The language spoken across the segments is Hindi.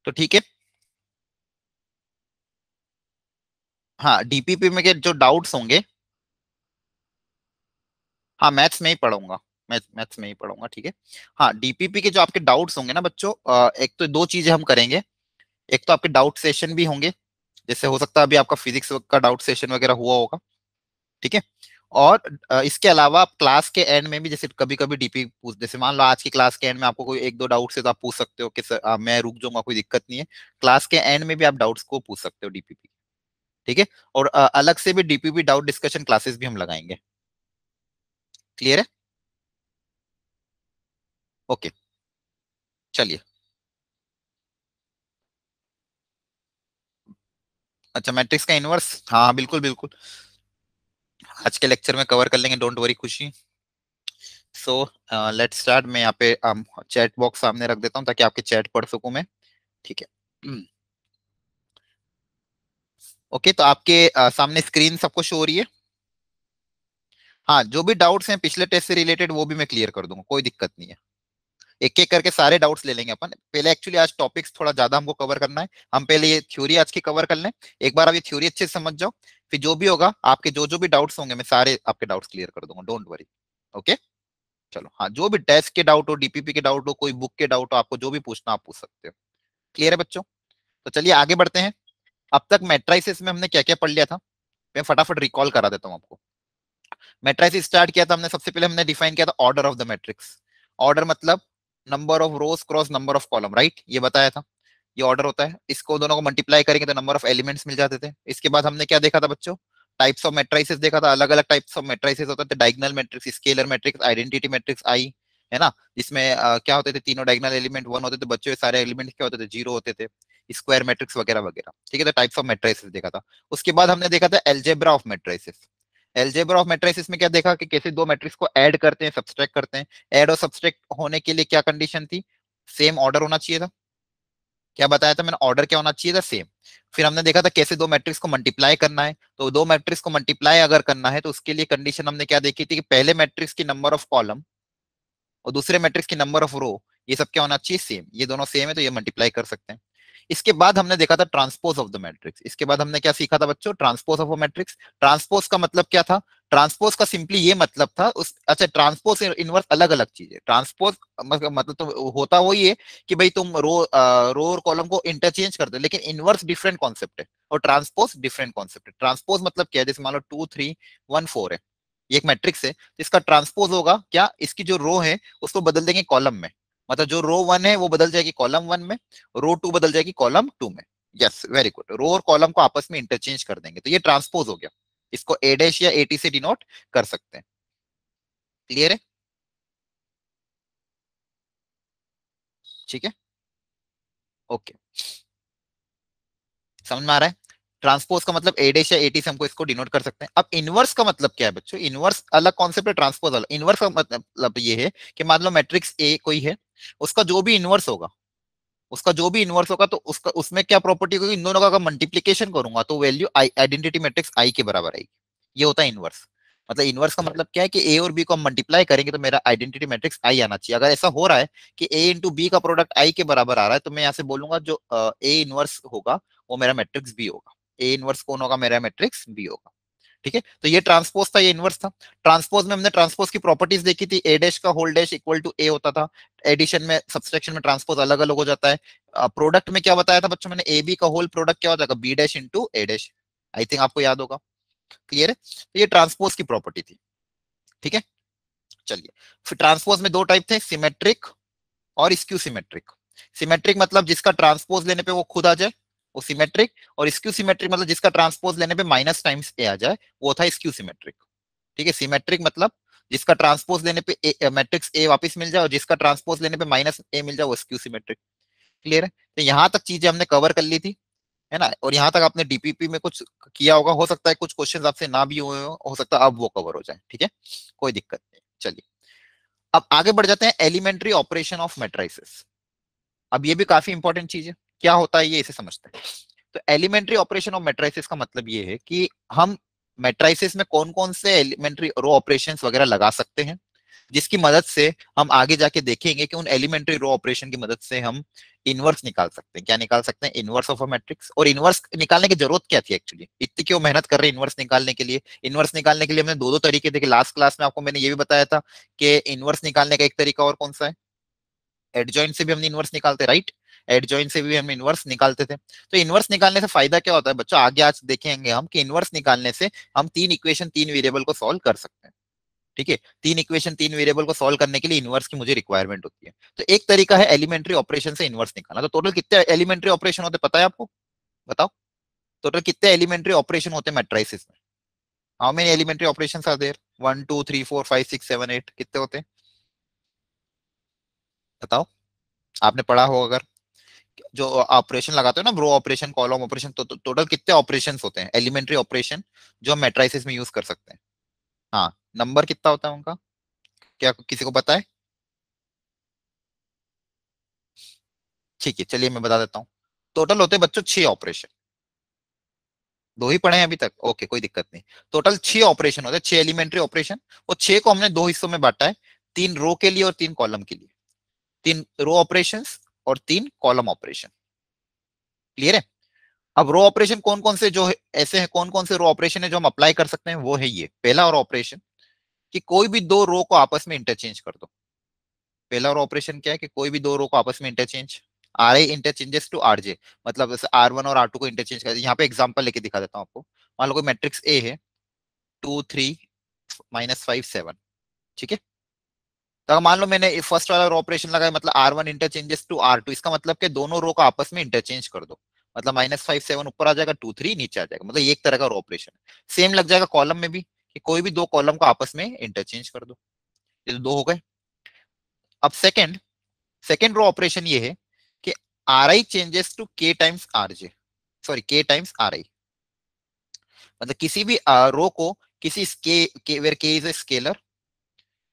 तो ठीक है। हाँ, डीपीपी में के जो डाउट्स होंगे, हाँ मैथ्स में ही पढ़ूंगा, मैथ्स में ही पढ़ूंगा, ठीक है। हाँ, डीपीपी के जो आपके डाउट्स होंगे ना बच्चों, एक तो दो चीजें हम करेंगे। एक तो आपके डाउट सेशन भी होंगे, जैसे हो सकता है अभी आपका फिजिक्स का डाउट सेशन वगैरह हुआ होगा, ठीक है। और इसके अलावा आप क्लास के एंड में भी, जैसे कभी कभी डीपी पूछ, जैसे मान लो आज की क्लास के एंड में आपको कोई एक दो डाउट है तो आप पूछ सकते हो कि सर मैं रुक जाऊंगा, कोई दिक्कत नहीं है। क्लास के एंड में भी आप डाउट्स को पूछ सकते हो डीपीपी, ठीक है। और अलग से भी डीपीपी डाउट डिस्कशन क्लासेस भी हम लगाएंगे। क्लियर है? ओके, चलिए। अच्छा, मैट्रिक्स का इनवर्स, हाँ हाँ, बिल्कुल बिल्कुल। आज के लेक्चर में कवर कर लेंगे, डोंट वरी खुशी। So let's start. मैं यहाँ पे चैट बॉक्स सामने रख देता हूँ ताकि आपके चैट पढ़ सकूं मैं, ठीक है। ओके, तो आपके सामने स्क्रीन सबको शो हो रही है? हाँ, जो भी डाउट्स हैं पिछले टेस्ट से रिलेटेड वो भी मैं क्लियर कर दूंगा, कोई दिक्कत नहीं है। एक एक करके सारे डाउट्स ले लेंगे अपन। पहले एक्चुअली आज टॉपिक्स थोड़ा ज्यादा हमको कवर करना है। हम पहले ये थ्योरी आज की कवर कर लें। एक बार आप ये थ्योरी अच्छे से समझ जाओ, फिर जो भी होगा आपके जो जो भी डाउट्स होंगे मैं सारे आपके डाउट्स क्लियर कर दूंगा, डोंट वरी। ओके, चलो। हाँ, जो भी टेस्ट के डाउट हो, डीपीपी के डाउट हो, कोई बुक के डाउट हो, आपको जो भी पूछना आप पूछ सकते हो। क्लियर है बच्चों? तो चलिए आगे बढ़ते हैं। अब तक मैट्राइसिस में हमने क्या क्या पढ़ लिया था, मैं फटाफट रिकॉल करा देता हूँ आपको। मैट्राइसिस स्टार्ट किया था हमने, सबसे पहले हमने डिफाइन किया था order of the matrix. Order मतलब number of rows cross number of column, right, ये बताया था। ये ऑर्डर होता है, इसको दोनों को मल्टीप्लाई करेंगे तो नंबर ऑफ एलिमेंट्स मिल जाते थे। इसके बाद हमने क्या देखा था बच्चों? टाइप्स ऑफ मैट्रिसेस देखा था। अलग अलग टाइप्स ऑफ मैट्रिसेस होते थे, diagonal matrix, scalar matrix, identity matrix I, है ना। जिसमें क्या होते थे, तीनों डायगोनल एलिमेंट वन होते थे बच्चों, सारे एलिमेंट क्या होते थे, जीरो होते थे। स्क्वायर मैट्रिक्स वगैरह वगैरह, ठीक है। तो टाइप्स ऑफ मैट्रिसेस देखा था। उसके बाद हमने देखा था algebra of matrices. Algebra of matrices में क्या देखा कि कैसे दो मैट्रिक्स को ऐड करते हैं, सब्सट्रैक्ट करते हैं। ऐड और सब्सट्रैक्ट होने के लिए क्या कंडीशन थी? सेम ऑर्डर होना चाहिए था। क्या बताया था मैंने? ऑर्डर क्या होना चाहिए था? सेम। फिर हमने देखा था कैसे दो मैट्रिक्स को मल्टीप्लाई करना है। तो दो मैट्रिक्स को मल्टीप्लाई अगर करना है तो उसके लिए कंडीशन हमने क्या देखी थी कि पहले मैट्रिक्स की नंबर ऑफ कॉलम और दूसरे मैट्रिक्स की नंबर ऑफ रो, ये सब क्या होना चाहिए? सेम। ये दोनों सेम है तो ये मल्टीप्लाई कर सकते हैं। इसके बाद हमने देखा था ट्रांसपोज ऑफ द मैट्रिक्स। इसके बाद हमने क्या सीखा था बच्चों? Transpose of a matrix. Transpose का मतलब क्या था? ट्रांसपोज का सिंपली ये मतलब था उस, अच्छा, ट्रांसपोज इनवर्स अलग अलग चीज है। ट्रांसपोज मतलब तो होता वही है कि भाई तुम रो और कॉलम को इंटरचेंज कर दो, लेकिन इनवर्स डिफरेंट कॉन्सेप्ट है और ट्रांसपोज डिफरेंट कॉन्सेप्ट है। ट्रांसपोज मतलब क्या है? जैसे मान लो 2 3 1 4 है, ये एक मैट्रिक्स है, तो इसका ट्रांसपोज होगा क्या? इसकी जो रो है उसको बदल देंगे कॉलम में। मतलब जो रो वन है वो बदल जाएगी कॉलम वन में, रो टू बदल जाएगी कॉलम टू में। Yes, very good. रो और कॉलम को आपस में इंटरचेंज कर देंगे तो ये ट्रांसपोज हो गया। इसको ए डैश या एटी से डिनोट कर सकते हैं। क्लियर है? ठीक है, ओके, समझ में आ रहा है? ट्रांसपोज का मतलब ए डैश या एटी से हमको इसको डिनोट कर सकते हैं। अब इनवर्स का मतलब क्या है बच्चों? इनवर्स अलग कॉन्सेप्ट है, ट्रांसपोज अलग। इनवर्स का मतलब ये है कि मान लो मैट्रिक्स ए कोई है, उसका जो भी इनवर्स होगा, उसका जो भी इनवर्स होगा तो उसका उसमें क्या प्रॉपर्टी होगी? इन दोनों का अगर मल्टीप्लीकेशन करूंगा तो वैल्यू आई आइडेंटिटी मैट्रिक्स आई के बराबर आएगी। ये होता है इनवर्स। मतलब इनवर्स का मतलब क्या है कि ए और बी को हम मल्टीप्लाई करेंगे तो मेरा आइडेंटिटी मैट्रिक्स आई आना चाहिए। अगर ऐसा हो रहा है कि ए इंटू बी का प्रोडक्ट आई के बराबर आ रहा है तो मैं यहाँ से बोलूंगा जो ए इनवर्स होगा वो मेरा मैट्रिक्स बी होगा। ए इनवर्स कौन होगा? मेरा मैट्रिक्स बी होगा। ठीक है, तो ये ट्रांसपोज था, ये इनवर्स था। ट्रांसपोज में हमने ट्रांसपोज की प्रॉपर्टीज देखी थी। ए डैश का होल डैश इक्वल टू ए होता था। एडिशन में, सब्सट्रैक्शन में ट्रांसपोज अलग अलग हो जाता है। प्रोडक्ट में क्या बताया था बच्चों मैंने? ए बी का होल प्रोडक्ट क्या हो जाएगा? B dash into A dash. I think आपको याद होगा। क्लियर है? तो ये ट्रांसपोज की प्रॉपर्टी थी। ठीक है, चलिए। फिर ट्रांसपोज में दो टाइप थे, सिमेट्रिक और स्क्यू सिमेट्रिक। सिमेट्रिक मतलब जिसका ट्रांसपोज लेने पे वो खुद आ जाए, वो सिमेट्रिक। और स्क्यू सिमेट्रिक मतलब जिसका ट्रांसपोज लेने पे माइनस टाइम्स ए आ जाए, वो था स्क्यू सिमेट्रिक। ठीक है, सिमेट्रिक मतलब जिसका ट्रांसपोज लेने पे मैट्रिक्स ए वापस मिल जाए और जिसका ट्रांसपोज लेने पे माइनस ए मिल जाए वो स्क्यू सिमेट्रिक। क्लियर है? तो यहाँ तक चीजें हमने कवर कर ली थी, है ना। और यहाँ तक आपने डीपीपी में कुछ किया होगा, हो सकता है कुछ क्वेश्चंस आपसे ना भी हुए हो सकता है अब वो कवर हो जाए। ठीक है, कोई दिक्कत नहीं। चलिए, अब आगे बढ़ जाते हैं एलिमेंट्री ऑपरेशन ऑफ मैट्रिसेस। अब ये भी काफी इंपॉर्टेंट चीज है, क्या होता है ये, इसे समझते हैं। तो एलिमेंट्री ऑपरेशन ऑफ मैट्रिसेस का मतलब ये है कि हम मैट्रिसेस में कौन कौन से एलिमेंट्री रो ऑपरेशंस वगैरह लगा सकते हैं जिसकी मदद से हम आगे जाके देखेंगे कि उन एलिमेंट्री रो ऑपरेशन की मदद से हम इनवर्स निकाल सकते हैं। क्या निकाल सकते हैं? Inverse of a matrix. और इनवर्स निकालने की जरूरत क्या थी एक्चुअली, इतनी क्यों मेहनत कर रहे हैं इनवर्स निकालने के लिए? इनवर्स निकालने के लिए हमने दो दो तरीके थे। लास्ट क्लास में आपको मैंने ये भी बताया था कि इनवर्स निकालने का एक तरीका और कौन सा है, एडजॉइंट से भी हम इनवर्स निकालते, राइट? एडजॉइंट से भी हम इनवर्स निकालते थे। तो इनवर्स निकालने से फायदा क्या होता है बच्चों, आगे आज देखेंगे हम कि इनवर्स निकालने से हम तीन इक्वेशन तीन वेरिएबल को सॉल्व कर सकते हैं। ठीक है, तीन इक्वेशन तीन वेरिएबल को सॉल्व करने के लिए इनवर्स की मुझे रिक्वायरमेंट होती है। तो एक तरीका है एलिमेंट्री ऑपरेशन से इनवर्स निकालना। तो टोटल कितने एलिमेंट्री ऑपरेशन होते पता है आपको? बताओ, टोटल कितने एलिमेंट्री ऑपरेशन होते हैं मैट्रिसेस में? How many elementary operations are there? 1 2 3 4 5 6 7 8 कितने होते हैं बताओ? आपने पढ़ा हो अगर, जो ऑपरेशन लगाते हो ना, रो ऑपरेशन, कॉलम ऑपरेशन, तो टोटल कितने ऑपरेशन होते हैं एलिमेंट्री ऑपरेशन जो हम मैट्रिसेस में यूज कर सकते हैं? हाँ, नंबर कितना होता है उनका, क्या किसी को पता है? ठीक है, चलिए मैं बता देता हूँ। टोटल होते हैं बच्चों 6 ऑपरेशन। दो ही पढ़े हैं अभी तक, ओके कोई दिक्कत नहीं। टोटल 6 ऑपरेशन होते हैं, 6 एलिमेंट्री ऑपरेशन। और 6 को हमने दो हिस्सों में बांटा है, 3 रो के लिए और 3 कॉलम के लिए। 3 रो ऑपरेशन और 3 कॉलम ऑपरेशन। क्लियर है? अब रो ऑपरेशन कौन कौन से जो ऐसे हैं, कौन कौन से रो ऑपरेशन है जो हम अप्लाई कर सकते हैं, वो है ये पहला और ऑपरेशन कि कोई भी दो रो को आपस में इंटरचेंज कर दो। पहला रो ऑपरेशन क्या है कि कोई भी दो रो को आपस में interchange, R I interchanges to R J, मतलब जैसे R1 और R2 को इंटरचेंज कर। यहाँ पे एग्जांपल लेके दिखा देता हूँ आपको। मान लो कोई मैट्रिक्स ए है, 2 3 -5 7। ठीक है, तो अगर मान लो मैंने फर्स्ट वाला रो ऑपरेशन लगाया, मतलब R1 इंटरचेंजेस टू R2, इसका मतलब कि दोनों रो को आपस में इंटरचेंज कर दो। मतलब -5 7 ऊपर आ जाएगा, 2 3 नीचे आ जाएगा। मतलब ये एक तरह का रो ऑपरेशन है। सेम लग जाएगा कॉलम में भी, कि कोई भी दो कॉलम को आपस में इंटरचेंज कर दो। ये तो दो हो गए। अब सेकंड सेकंड रो ऑपरेशन ये है कि R I changes to K times R J, sorry के टाइम्स आर आई। मतलब किसी भी रो को किसी वेयर के इज ए स्केलर,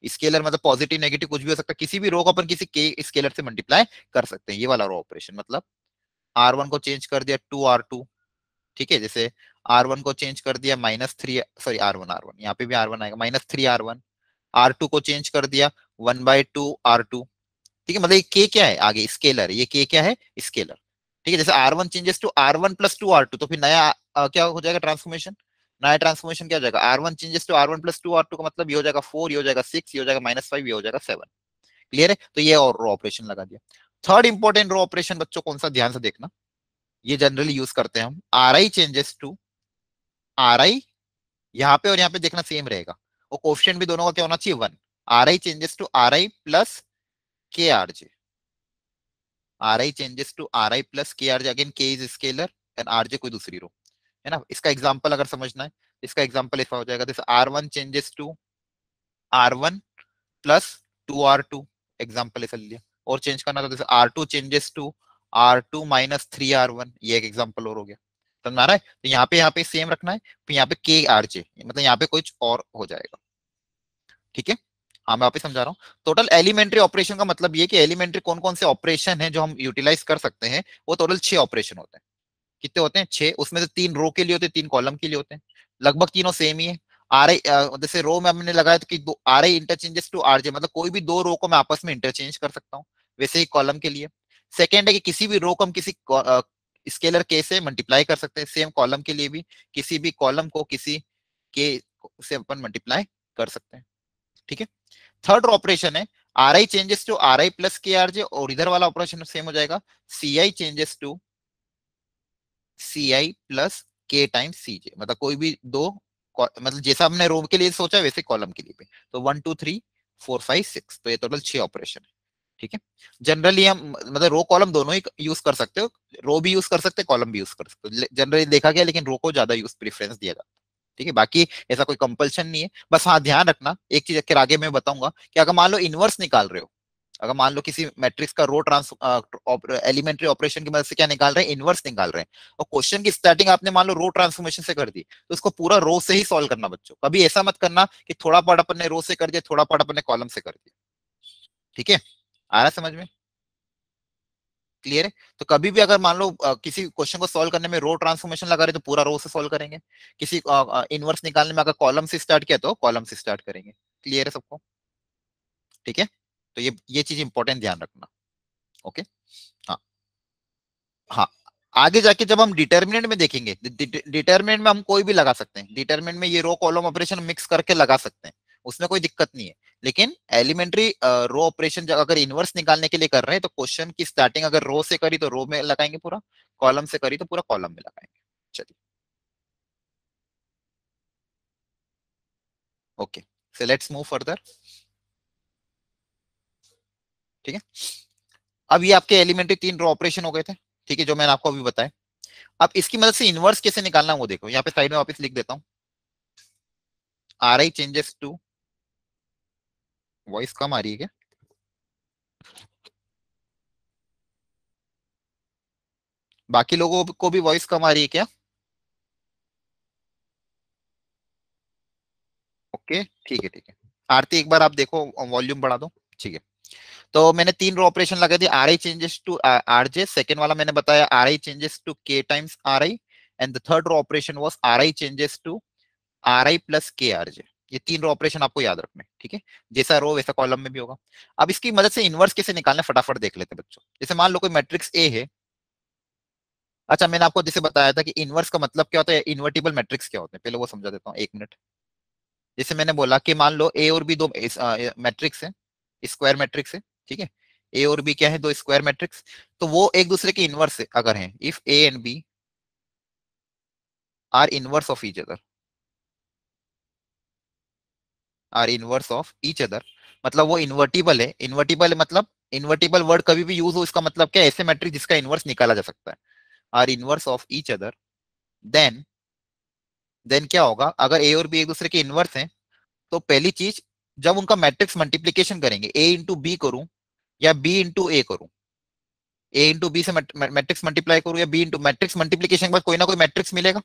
स्केलर मतलब पॉजिटिव नेगेटिव कुछ भी हो सकता है, किसी भी रो को अपन किसी के स्केलर से मल्टीप्लाई कर सकते हैं। ये वाला रो ऑपरेशन मतलब R1 को चेंज कर दिया टू R2। ठीक है, जैसे R1 को चेंज कर दिया -3, सॉरी R1 यहाँ पे भी R1 आएगा, -3 R1। R2 को चेंज कर दिया 1/2 R2। ठीक है, मतलब ये के क्या है आगे, स्केलर। ये के क्या है, स्केलर। ठीक है, जैसे R1 changes to R1 + 2 R2, तो फिर नया क्या हो जाएगा ट्रांसफॉर्मेशन। नया ट्रांसफॉर्मेशन क्या हो जाएगा, R1 changes to R1 + 2 R2 का मतलब ये हो जाएगा 4, ये हो जाएगा 6, ये हो जाएगा -5, ये हो जाएगा 7। क्लियर है? तो ये और रो ऑपरेशन लगा दिया। थर्ड इंपॉर्टेंट रो ऑपरेशन बच्चों कौन सा, ध्यान से देखना। ये जनरली यूज करते हैं हम, R I changes to R I, यहाँ पे और यहाँ पे देखना सेम रहेगा। और कोफिशिएंट भी दोनों का क्या होना चाहिए, 1। R I changes to R I plus K R J, R I changes to R I plus K R J. Again K is scalar and R J कोई दूसरी रो है ना। इसका एग्जांपल अगर समझना है, इसका एग्जांपल ऐसा हो जाएगा, जैसे R1 changes to R1 plus 2 R2, example ऐसा लिया। और चेंज करना तो जैसे R2 changes to R2 -3 R1, ये एक एग्जांपल और हो गया। समझ आ रहा है? तो यहाँ पे सेम रखना है, फिर यहाँ पे के आर जे, मतलब यहाँ पे कुछ और हो जाएगा। ठीक है, हाँ मैं वापस समझा रहा हूँ। टोटल एलिमेंट्री ऑपरेशन का मतलब ये कि एलिमेंट्री कौन कौन से ऑपरेशन है जो हम यूटिलाइज कर सकते हैं, वो टोटल 6 ऑपरेशन होते हैं। कितने होते हैं, 6। उसमें से 3 रो के लिए होते हैं, 3 कॉलम के लिए होते हैं। लगभग तीनों सेम ही है। आर आई, जैसे रो में हमने लगाया था कि R I interchanges to R J, मतलब कोई भी दो रो को मैं आपस में इंटरचेंज कर सकता हूँ। वैसे ही कॉलम के लिए। सेकेंड है कि किसी भी रो को हम किसी स्केलर के से मल्टीप्लाई कर सकते हैं। सेम कॉलम के लिए भी, किसी भी कॉलम को किसी के से अपन मल्टीप्लाई कर सकते हैं। ठीक है, थर्ड ऑपरेशन है R I changes to R I plus K R J, और इधर वाला ऑपरेशन सेम हो जाएगा, C I changes to C I plus K times C J. मतलब कोई भी दो, मतलब जैसा हमने रो के लिए सोचा वैसे कॉलम के लिए भी। तो 1 2 3 4 5 6, तो ये टोटल 6 ऑपरेशन है। ठीक है, जनरली हम मतलब रो कॉलम दोनों ही यूज कर सकते हो, रो भी यूज कर सकते हो, कॉलम भी यूज कर सकते हो, जनरली देखा गया, लेकिन रो को ज्यादा यूज प्रेफरेंस दिया जाता है। ठीक है, बाकी ऐसा कोई कंपल्शन नहीं है। बस हाँ ध्यान रखना एक चीज, अगर आगे मैं बताऊंगा कि अगर मान लो इनवर्स निकाल रहे हो, अगर मान लो किसी मैट्रिक्स का रो ट्रांस एलिमेंट्री ऑपरेशन की मदद से क्या निकाल रहे हैं, इनवर्स निकाल रहे हैं, और क्वेश्चन की स्टार्टिंग आपने मान लो रो ट्रांसफॉर्मेशन से कर दी, तो उसको पूरा रो से ही सॉल्व करना बच्चों। कभी ऐसा मत करना कि थोड़ा पार्ट अपन ने रो से कर दिया, थोड़ा पार्ट अपन ने कॉलम से कर दिया। ठीक है, आ रहा है समझ में? क्लियर है? तो कभी भी अगर मान लो किसी क्वेश्चन को सॉल्व करने में रो ट्रांसफॉर्मेशन लगा रहे तो पूरा रो से सॉल्व करेंगे। किसी इनवर्स निकालने में अगर कॉलम से स्टार्ट किया तो कॉलम से स्टार्ट करेंगे। क्लियर है सबको? ठीक है, तो ये चीज इंपॉर्टेंट ध्यान रखना। ओके। हाँ। हाँ, आगे जाके जब हम डिटर्मिनेंट में देखेंगे, डिटर्मिनेंट में हम कोई भी लगा सकते हैं, डिटर्मिनेंट में ये रो कॉलम ऑपरेशन मिक्स करके लगा सकते हैं, उसमें कोई दिक्कत नहीं है। लेकिन एलिमेंट्री रो ऑपरेशन अगर इनवर्स निकालने के लिए कर रहे हैं तो क्वेश्चन की स्टार्टिंग अगर रो से करी तो रो में लगाएंगे पूरा, कॉलम से करी तो पूरा कॉलम में लगाएंगे। चलिए, okay, so let's move further. ठीक है, अब ये आपके एलिमेंट्री 3 रो ऑपरेशन हो गए थे, ठीक है, जो मैंने आपको अभी बताया। अब इसकी मदद से इनवर्स कैसे निकालना है वो देखो, यहाँ पे साइड में वापस लिख देता हूँ। R I changes to, voice कम आ रही है क्या? बाकी लोगों को भी वॉइस कम आ रही है क्या? ओके, ठीक है, ठीक है। आरती एक बार आप देखो, वॉल्यूम बढ़ा दो। ठीक है, तो मैंने 3 रो ऑपरेशन लगा दिए, R I changes to R J, second वाला मैंने बताया R I changes to K times R I, and the third row operation was R I changes to R I plus K R J. ये 3 रो ऑपरेशन आपको याद रखने, ठीक है, जैसा रो वैसा कॉलम में भी होगा। अब इसकी मदद से इनवर्स कैसे निकालना फटाफट देख लेते हैं बच्चों। जैसे मान लो कोई मैट्रिक्स ए है। अच्छा, मैंने आपको जैसे बताया था कि इनवर्स का मतलब क्या होता है, इन्वर्टिबल मैट्रिक्स क्या होते हैं, पहले वो समझा देता हूँ, 1 मिनट। जैसे मैंने बोला कि मान लो ए और बी दो मैट्रिक्स है, स्क्वायर मैट्रिक्स है, ठीक है। ए और बी क्या है, दो स्क्वायर मैट्रिक्स। तो वो एक दूसरे के इनवर्स अगर हैं, if A and B are inverse of each other, are inverse of each other, मतलब वो इन्वर्टिबल है। इन्वर्टिबल मतलब, इन्वर्टिबल वर्ड कभी भी यूज हो इसका मतलब क्या है, ऐसे मैट्रिक्स जिसका इनवर्स निकाला जा सकता है, are inverse of each other. Then then क्या होगा, अगर ए और बी एक दूसरे के इनवर्स हैं, तो पहली चीज, जब उनका मैट्रिक्स मल्टीप्लीकेशन करेंगे, ए इंटू बी करूं या बी इंटू ए करूं, ए इंटू बी से मैट्रिक्स मल्टीप्लाई करूं या बी इंटू, मैट्रिक्स मल्टीप्लीकेशन के बाद कोई ना कोई मैट्रिक्स मिलेगा,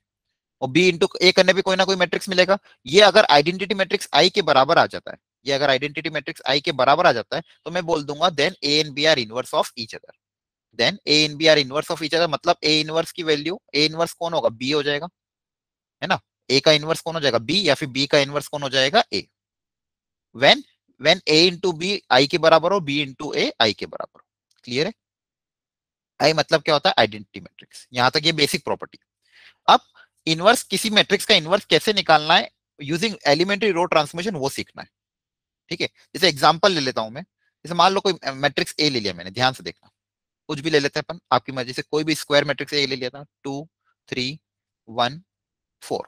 और बी इंटू ए करने पे कोई ना कोई मैट्रिक्स मिलेगा। ये अगर आइडेंटिटी मैट्रिक्स आई के बराबर आ जाता है, ये अगर आइडेंटिटी मैट्रिक्स आई के बराबर आ जाता है, तो मैं बोल दूंगा then A and B are inverse of each other. Then A and B are inverse of each other मतलब ए इनवर्स की वैल्यू, ए इनवर्स कौन होगा, बी हो जाएगा, है ना। ए का इनवर्स कौन हो जाएगा, बी, या फिर बी का इनवर्स कौन हो जाएगा, A. When when A into B I के बराबर हो, बी इंटू ए आई के बराबर हो। क्लियर है? आई मतलब क्या होता है, आइडेंटिटी मैट्रिक्स। यहां तक ये बेसिक प्रॉपर्टी। अब इनवर्स, किसी मैट्रिक्स का इनवर्स कैसे निकालना है यूजिंग एलिमेंट्री रो ट्रांसफॉर्मेशन, वो सीखना है। ठीक है, जैसे एग्जांपल ले लेता हूं मैं। जैसे मान लो कोई मैट्रिक्स ए ले लिया मैंने, ध्यान से देखना, कुछ भी ले लेते हैं अपन आपकी मर्जी से, कोई भी स्क्वायर मैट्रिक्स ए ले लिया था, 2 3 1 4।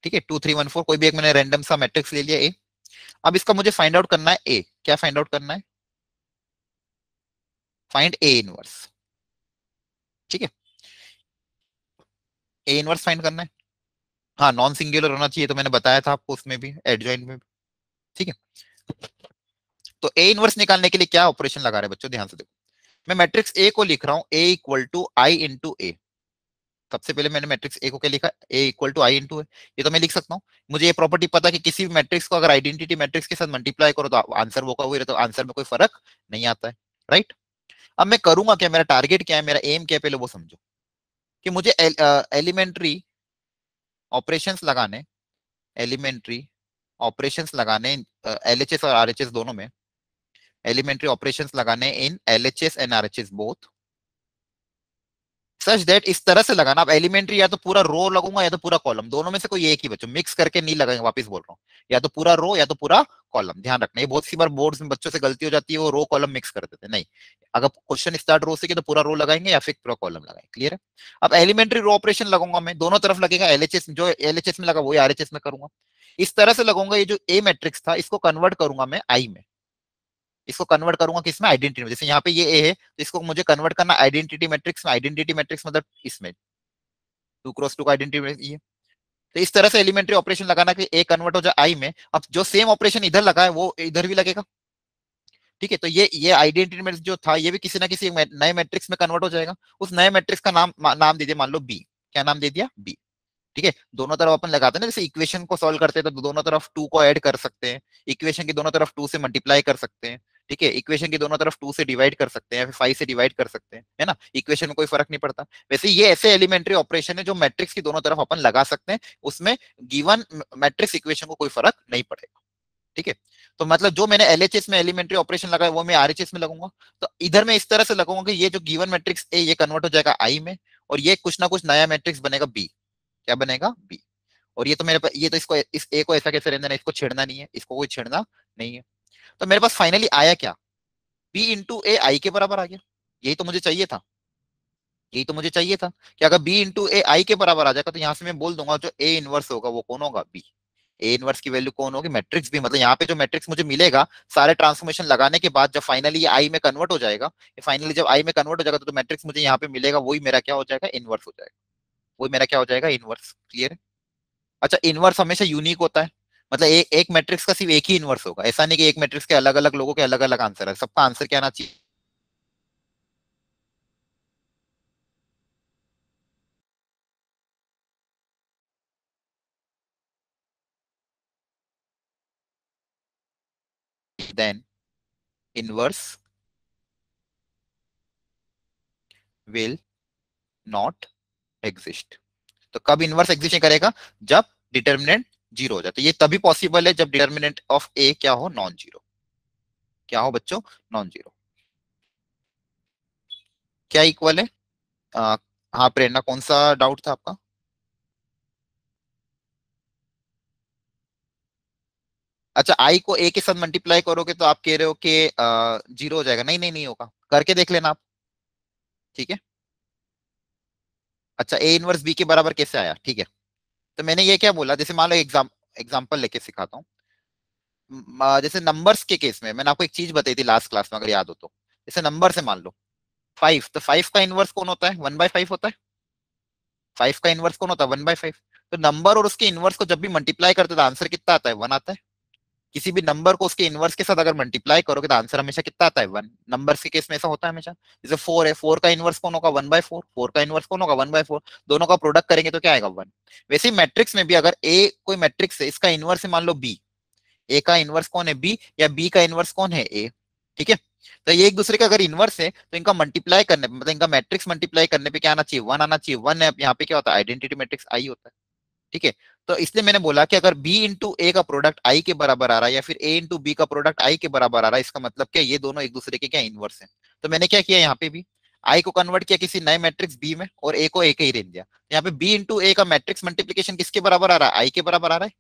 ठीक है, 2 3 1 4 कोई भी एक मैंने रैंडम सा मैट्रिक्स ले लिया ए। अब इसका मुझे फाइंड आउट करना है ए, क्या फाइंड आउट करना है, फाइंड ए इनवर्स। ठीक है, ए इनवर्स फाइंड करना है। हाँ, नॉन सिंगुलर होना चाहिए, तो मैंने बताया था आपको उसमें भी, एडजॉइंट में भी। ठीक है, तो ए इनवर्स निकालने के लिए क्या ऑपरेशन लगा रहे हैं बच्चों, ध्यान से देखो। मैं मैट्रिक्स ए को लिख रहा हूं, ए इक्वल टू आई इंटू ए। सबसे पहले मैंने मैट्रिक्स ए को क्या लिखा, ए इक्वल टू आई इंटू ए। ये तो मैं लिख सकता हूँ, मुझे ये प्रॉपर्टी पता है कि किसी भी मैट्रिक्स को अगर आइडेंटिटी मैट्रिक्स के साथ मल्टीप्लाई करो तो आंसर वो का वही रहता है, तो आंसर में कोई फर्क नहीं आता है, राइट। अब मैं करूंगा क्या, मेरा टारगेट क्या है, मेरा एम क्या है, पहले वो समझो। कि मुझे एलिमेंट्री ऑपरेशंस लगाने, एलिमेंट्री ऑपरेशंस लगाने एलएचएस और आरएचएस दोनों में, एलिमेंट्री ऑपरेशंस लगाने in LHS and RHS both, such that, इस तरह से लगाना। अब एलिमेंट्री या तो पूरा रो लगूंगा या तो पूरा कॉलम, दोनों में से कोई एक ही बच्चों, मिक्स करके नहीं लगाएंगे, वापस बोल रहा हूँ, या तो पूरा रो या तो पूरा कॉलम। ध्यान रखना, ये बहुत सी बार बोर्ड्स में बच्चों से गलती हो जाती है, वो रो कॉलम मिक्स कर देते हैं, नहीं। अगर क्वेश्चन स्टार्ट रो से किया तो पूरा रो लगाएंगे या फिर पूरा कॉलम लगाएंगे। क्लियर है? अब एलिमेंट्री रो ऑपरेशन लगाऊंगा मैं, दोनों तरफ लगेगा, एलएचएस जो एलएचएस में लगा वही आरएचएस में करूंगा। इस तरह से लगूंगा, ये जो ए मैट्रिक्स था इसको कन्वर्ट करूंगा मैं आई में, इसको कन्वर्ट करूंगा किसमें, आइडेंटिटी में। जैसे यहाँ पे ये ए है तो इसको मुझे कन्वर्ट करना आइडेंटिटी मैट्रिक्स में, आइडेंटिटी मैट्रिक्स मतलब इसमें 2 × 2 का आइडेंटिटी ये। तो इस तरह से एलिमेंट्री ऑपरेशन लगाना कि ए कन्वर्ट हो जाए आई में। अब जो सेम ऑपरेशन इधर लगा है वो इधर भी लगेगा। ठीक है, तो ये आइडेंटिटी मैट्रिक्स जो था ये भी किसी ना किसी नए मैट्रिक्स में कन्वर्ट हो जाएगा। उस नए मैट्रिक्स का नाम नाम दीजिए, मान लो बी। क्या नाम दे दिया, बी। ठीक है, दोनों तरफ अपन लगाते हैं ना, जैसे इक्वेशन को सॉल्व करते हैं तो दोनों तरफ 2 को ऐड कर सकते हैं, इक्वेशन की दोनों तरफ 2 से मल्टीप्लाई कर सकते हैं। ठीक है, इक्वेशन की दोनों तरफ 2 से डिवाइड कर सकते हैं या फिर 5 से डिवाइड कर सकते हैं, है ना, इक्वेशन में कोई फर्क नहीं पड़ता। वैसे ये ऐसे एलिमेंट्री ऑपरेशन है जो मैट्रिक्स की दोनों तरफ अपन लगा सकते हैं, उसमें गिवन मैट्रिक्स इक्वेशन को कोई फर्क नहीं पड़ेगा। ठीक है। तो मतलब जो मैंने एलएचएस में एलिमेंट्री ऑपरेशन लगाया वो मैं आरएचएस में लगूंगा। तो इधर मैं इस तरह से लगूंगा कि ये जो गिवन मैट्रिक्स ए ये कन्वर्ट हो जाएगा आई में, और ये कुछ ना कुछ नया मैट्रिक्स बनेगा बी। क्या बनेगा? बी। और ये तो मेरे पास, ये तो इसको, इस ए को ऐसा कैसे रहने देना, इसको छेड़ना नहीं है, इसको कोई छेड़ना नहीं है। तो मेरे पास फाइनली आया क्या? बी इंटू ए आई के बराबर आ गया। यही तो मुझे चाहिए था, यही तो मुझे चाहिए था कि अगर बी इंटू ए आई के बराबर आ जाएगा तो यहां से मैं बोल दूंगा जो ए इनवर्स होगा वो कौन होगा? बी। ए इनवर्स की वैल्यू कौन होगी? मैट्रिक्स भी, मतलब यहाँ पे जो मैट्रिक्स मुझे मिलेगा सारे ट्रांसफॉर्मेशन लगाने के बाद, जब फाइनली ये आई में कन्वर्ट हो जाएगा, ये फाइनली जब आई में कन्वर्ट हो जाएगा तो मैट्रिक्स मुझे यहाँ पे मिलेगा वही मेरा क्या हो जाएगा? इनवर्स हो जाएगा। वही मेरा क्या हो जाएगा? इनवर्स। क्लियर है? अच्छा, इनवर्स हमेशा यूनिक होता है, मतलब एक मैट्रिक्स का सिर्फ एक ही इनवर्स होगा, ऐसा नहीं कि एक मैट्रिक्स के अलग अलग लोगों के अलग अलग आंसर है, सबका आंसर क्या आना चाहिए? Then inverse will not exist. तो कब इनवर्स एग्जिस्ट नहीं करेगा? जब डिटर्मिनेंट जीरो हो जाए। तो ये तभी पॉसिबल है जब डिटर्मिनेंट ऑफ ए क्या हो? Non zero. क्या हो बच्चों? Non zero. क्या इक्वल है? आ, हाँ प्रेरणा, कौन सा डाउट था आपका? अच्छा, आई को ए के साथ मल्टीप्लाई करोगे तो आप कह रहे हो कि जीरो हो जाएगा? नहीं नहीं, नहीं होगा, करके देख लेना आप। ठीक है। अच्छा, ए इनवर्स बी के बराबर कैसे आया? ठीक है। तो मैंने ये क्या बोला, जैसे मान लो एग्जाम्पल लेके सिखाता हूँ। जैसे नंबर्स के केस में मैंने आपको एक चीज बताई थी लास्ट क्लास में, अगर याद हो तो। जैसे नंबर से मान लो 5, तो 5 का इनवर्स कौन होता है? 1/5 होता है। 5 का इनवर्स कौन होता है? 1/5। तो नंबर और उसके इनवर्स को जब भी मल्टीप्लाई करते तो आंसर कितना आता है? 1 आता है। किसी भी नंबर को उसके इनवर्स के साथ अगर मल्टीप्लाई करोगे तो आंसर हमेशा कितना आता है? 1। नंबर के केस में ऐसा होता है हमेशा। जैसे 4 है, 4 का इनवर्स कौन होगा? 1/4। 4 का इनवर्स कौन होगा? 1/4। दोनों का प्रोडक्ट करेंगे तो क्या आएगा? 1। वैसे ही मैट्रिक्स में भी अगर ए कोई मैट्रिक्स है, इसका इनवर्स है मान लो बी, ए का इनवर्स कौन है? बी। या बी का इनवर्स कौन है? ए। ठीक है। तो ये एक दूसरे का अगर इनवर्स है तो इनका मल्टीप्लाई करने पे, मतलब इनका मैट्रिक्स मल्टीप्लाई करने पे क्या आना चाहिए? 1 आना चाहिए। 1 है यहाँ पे क्या होता है? आइडेंटिटी मैट्रिक्स आई होता है। ठीक है। तो इसलिए मैंने बोला कि अगर बी इंटू ए का प्रोडक्ट आई के बराबर आ रहा है, या फिर ए इंटू बी का प्रोडक्ट आई के बराबर आ रहा है, इसका मतलब क्या? ये दोनों एक दूसरे के क्या? इनवर्स है। तो मैंने क्या किया यहाँ पे भी, आई को कन्वर्ट किया किसी नए मैट्रिक्स बी में, और ए को ए के ही रेंज दिया। यहाँ पे बी इंटू ए का मैट्रिक्स मल्टीप्लीकेशन किसके बराबर आ रहा है? आई के बराबर आ रहा है।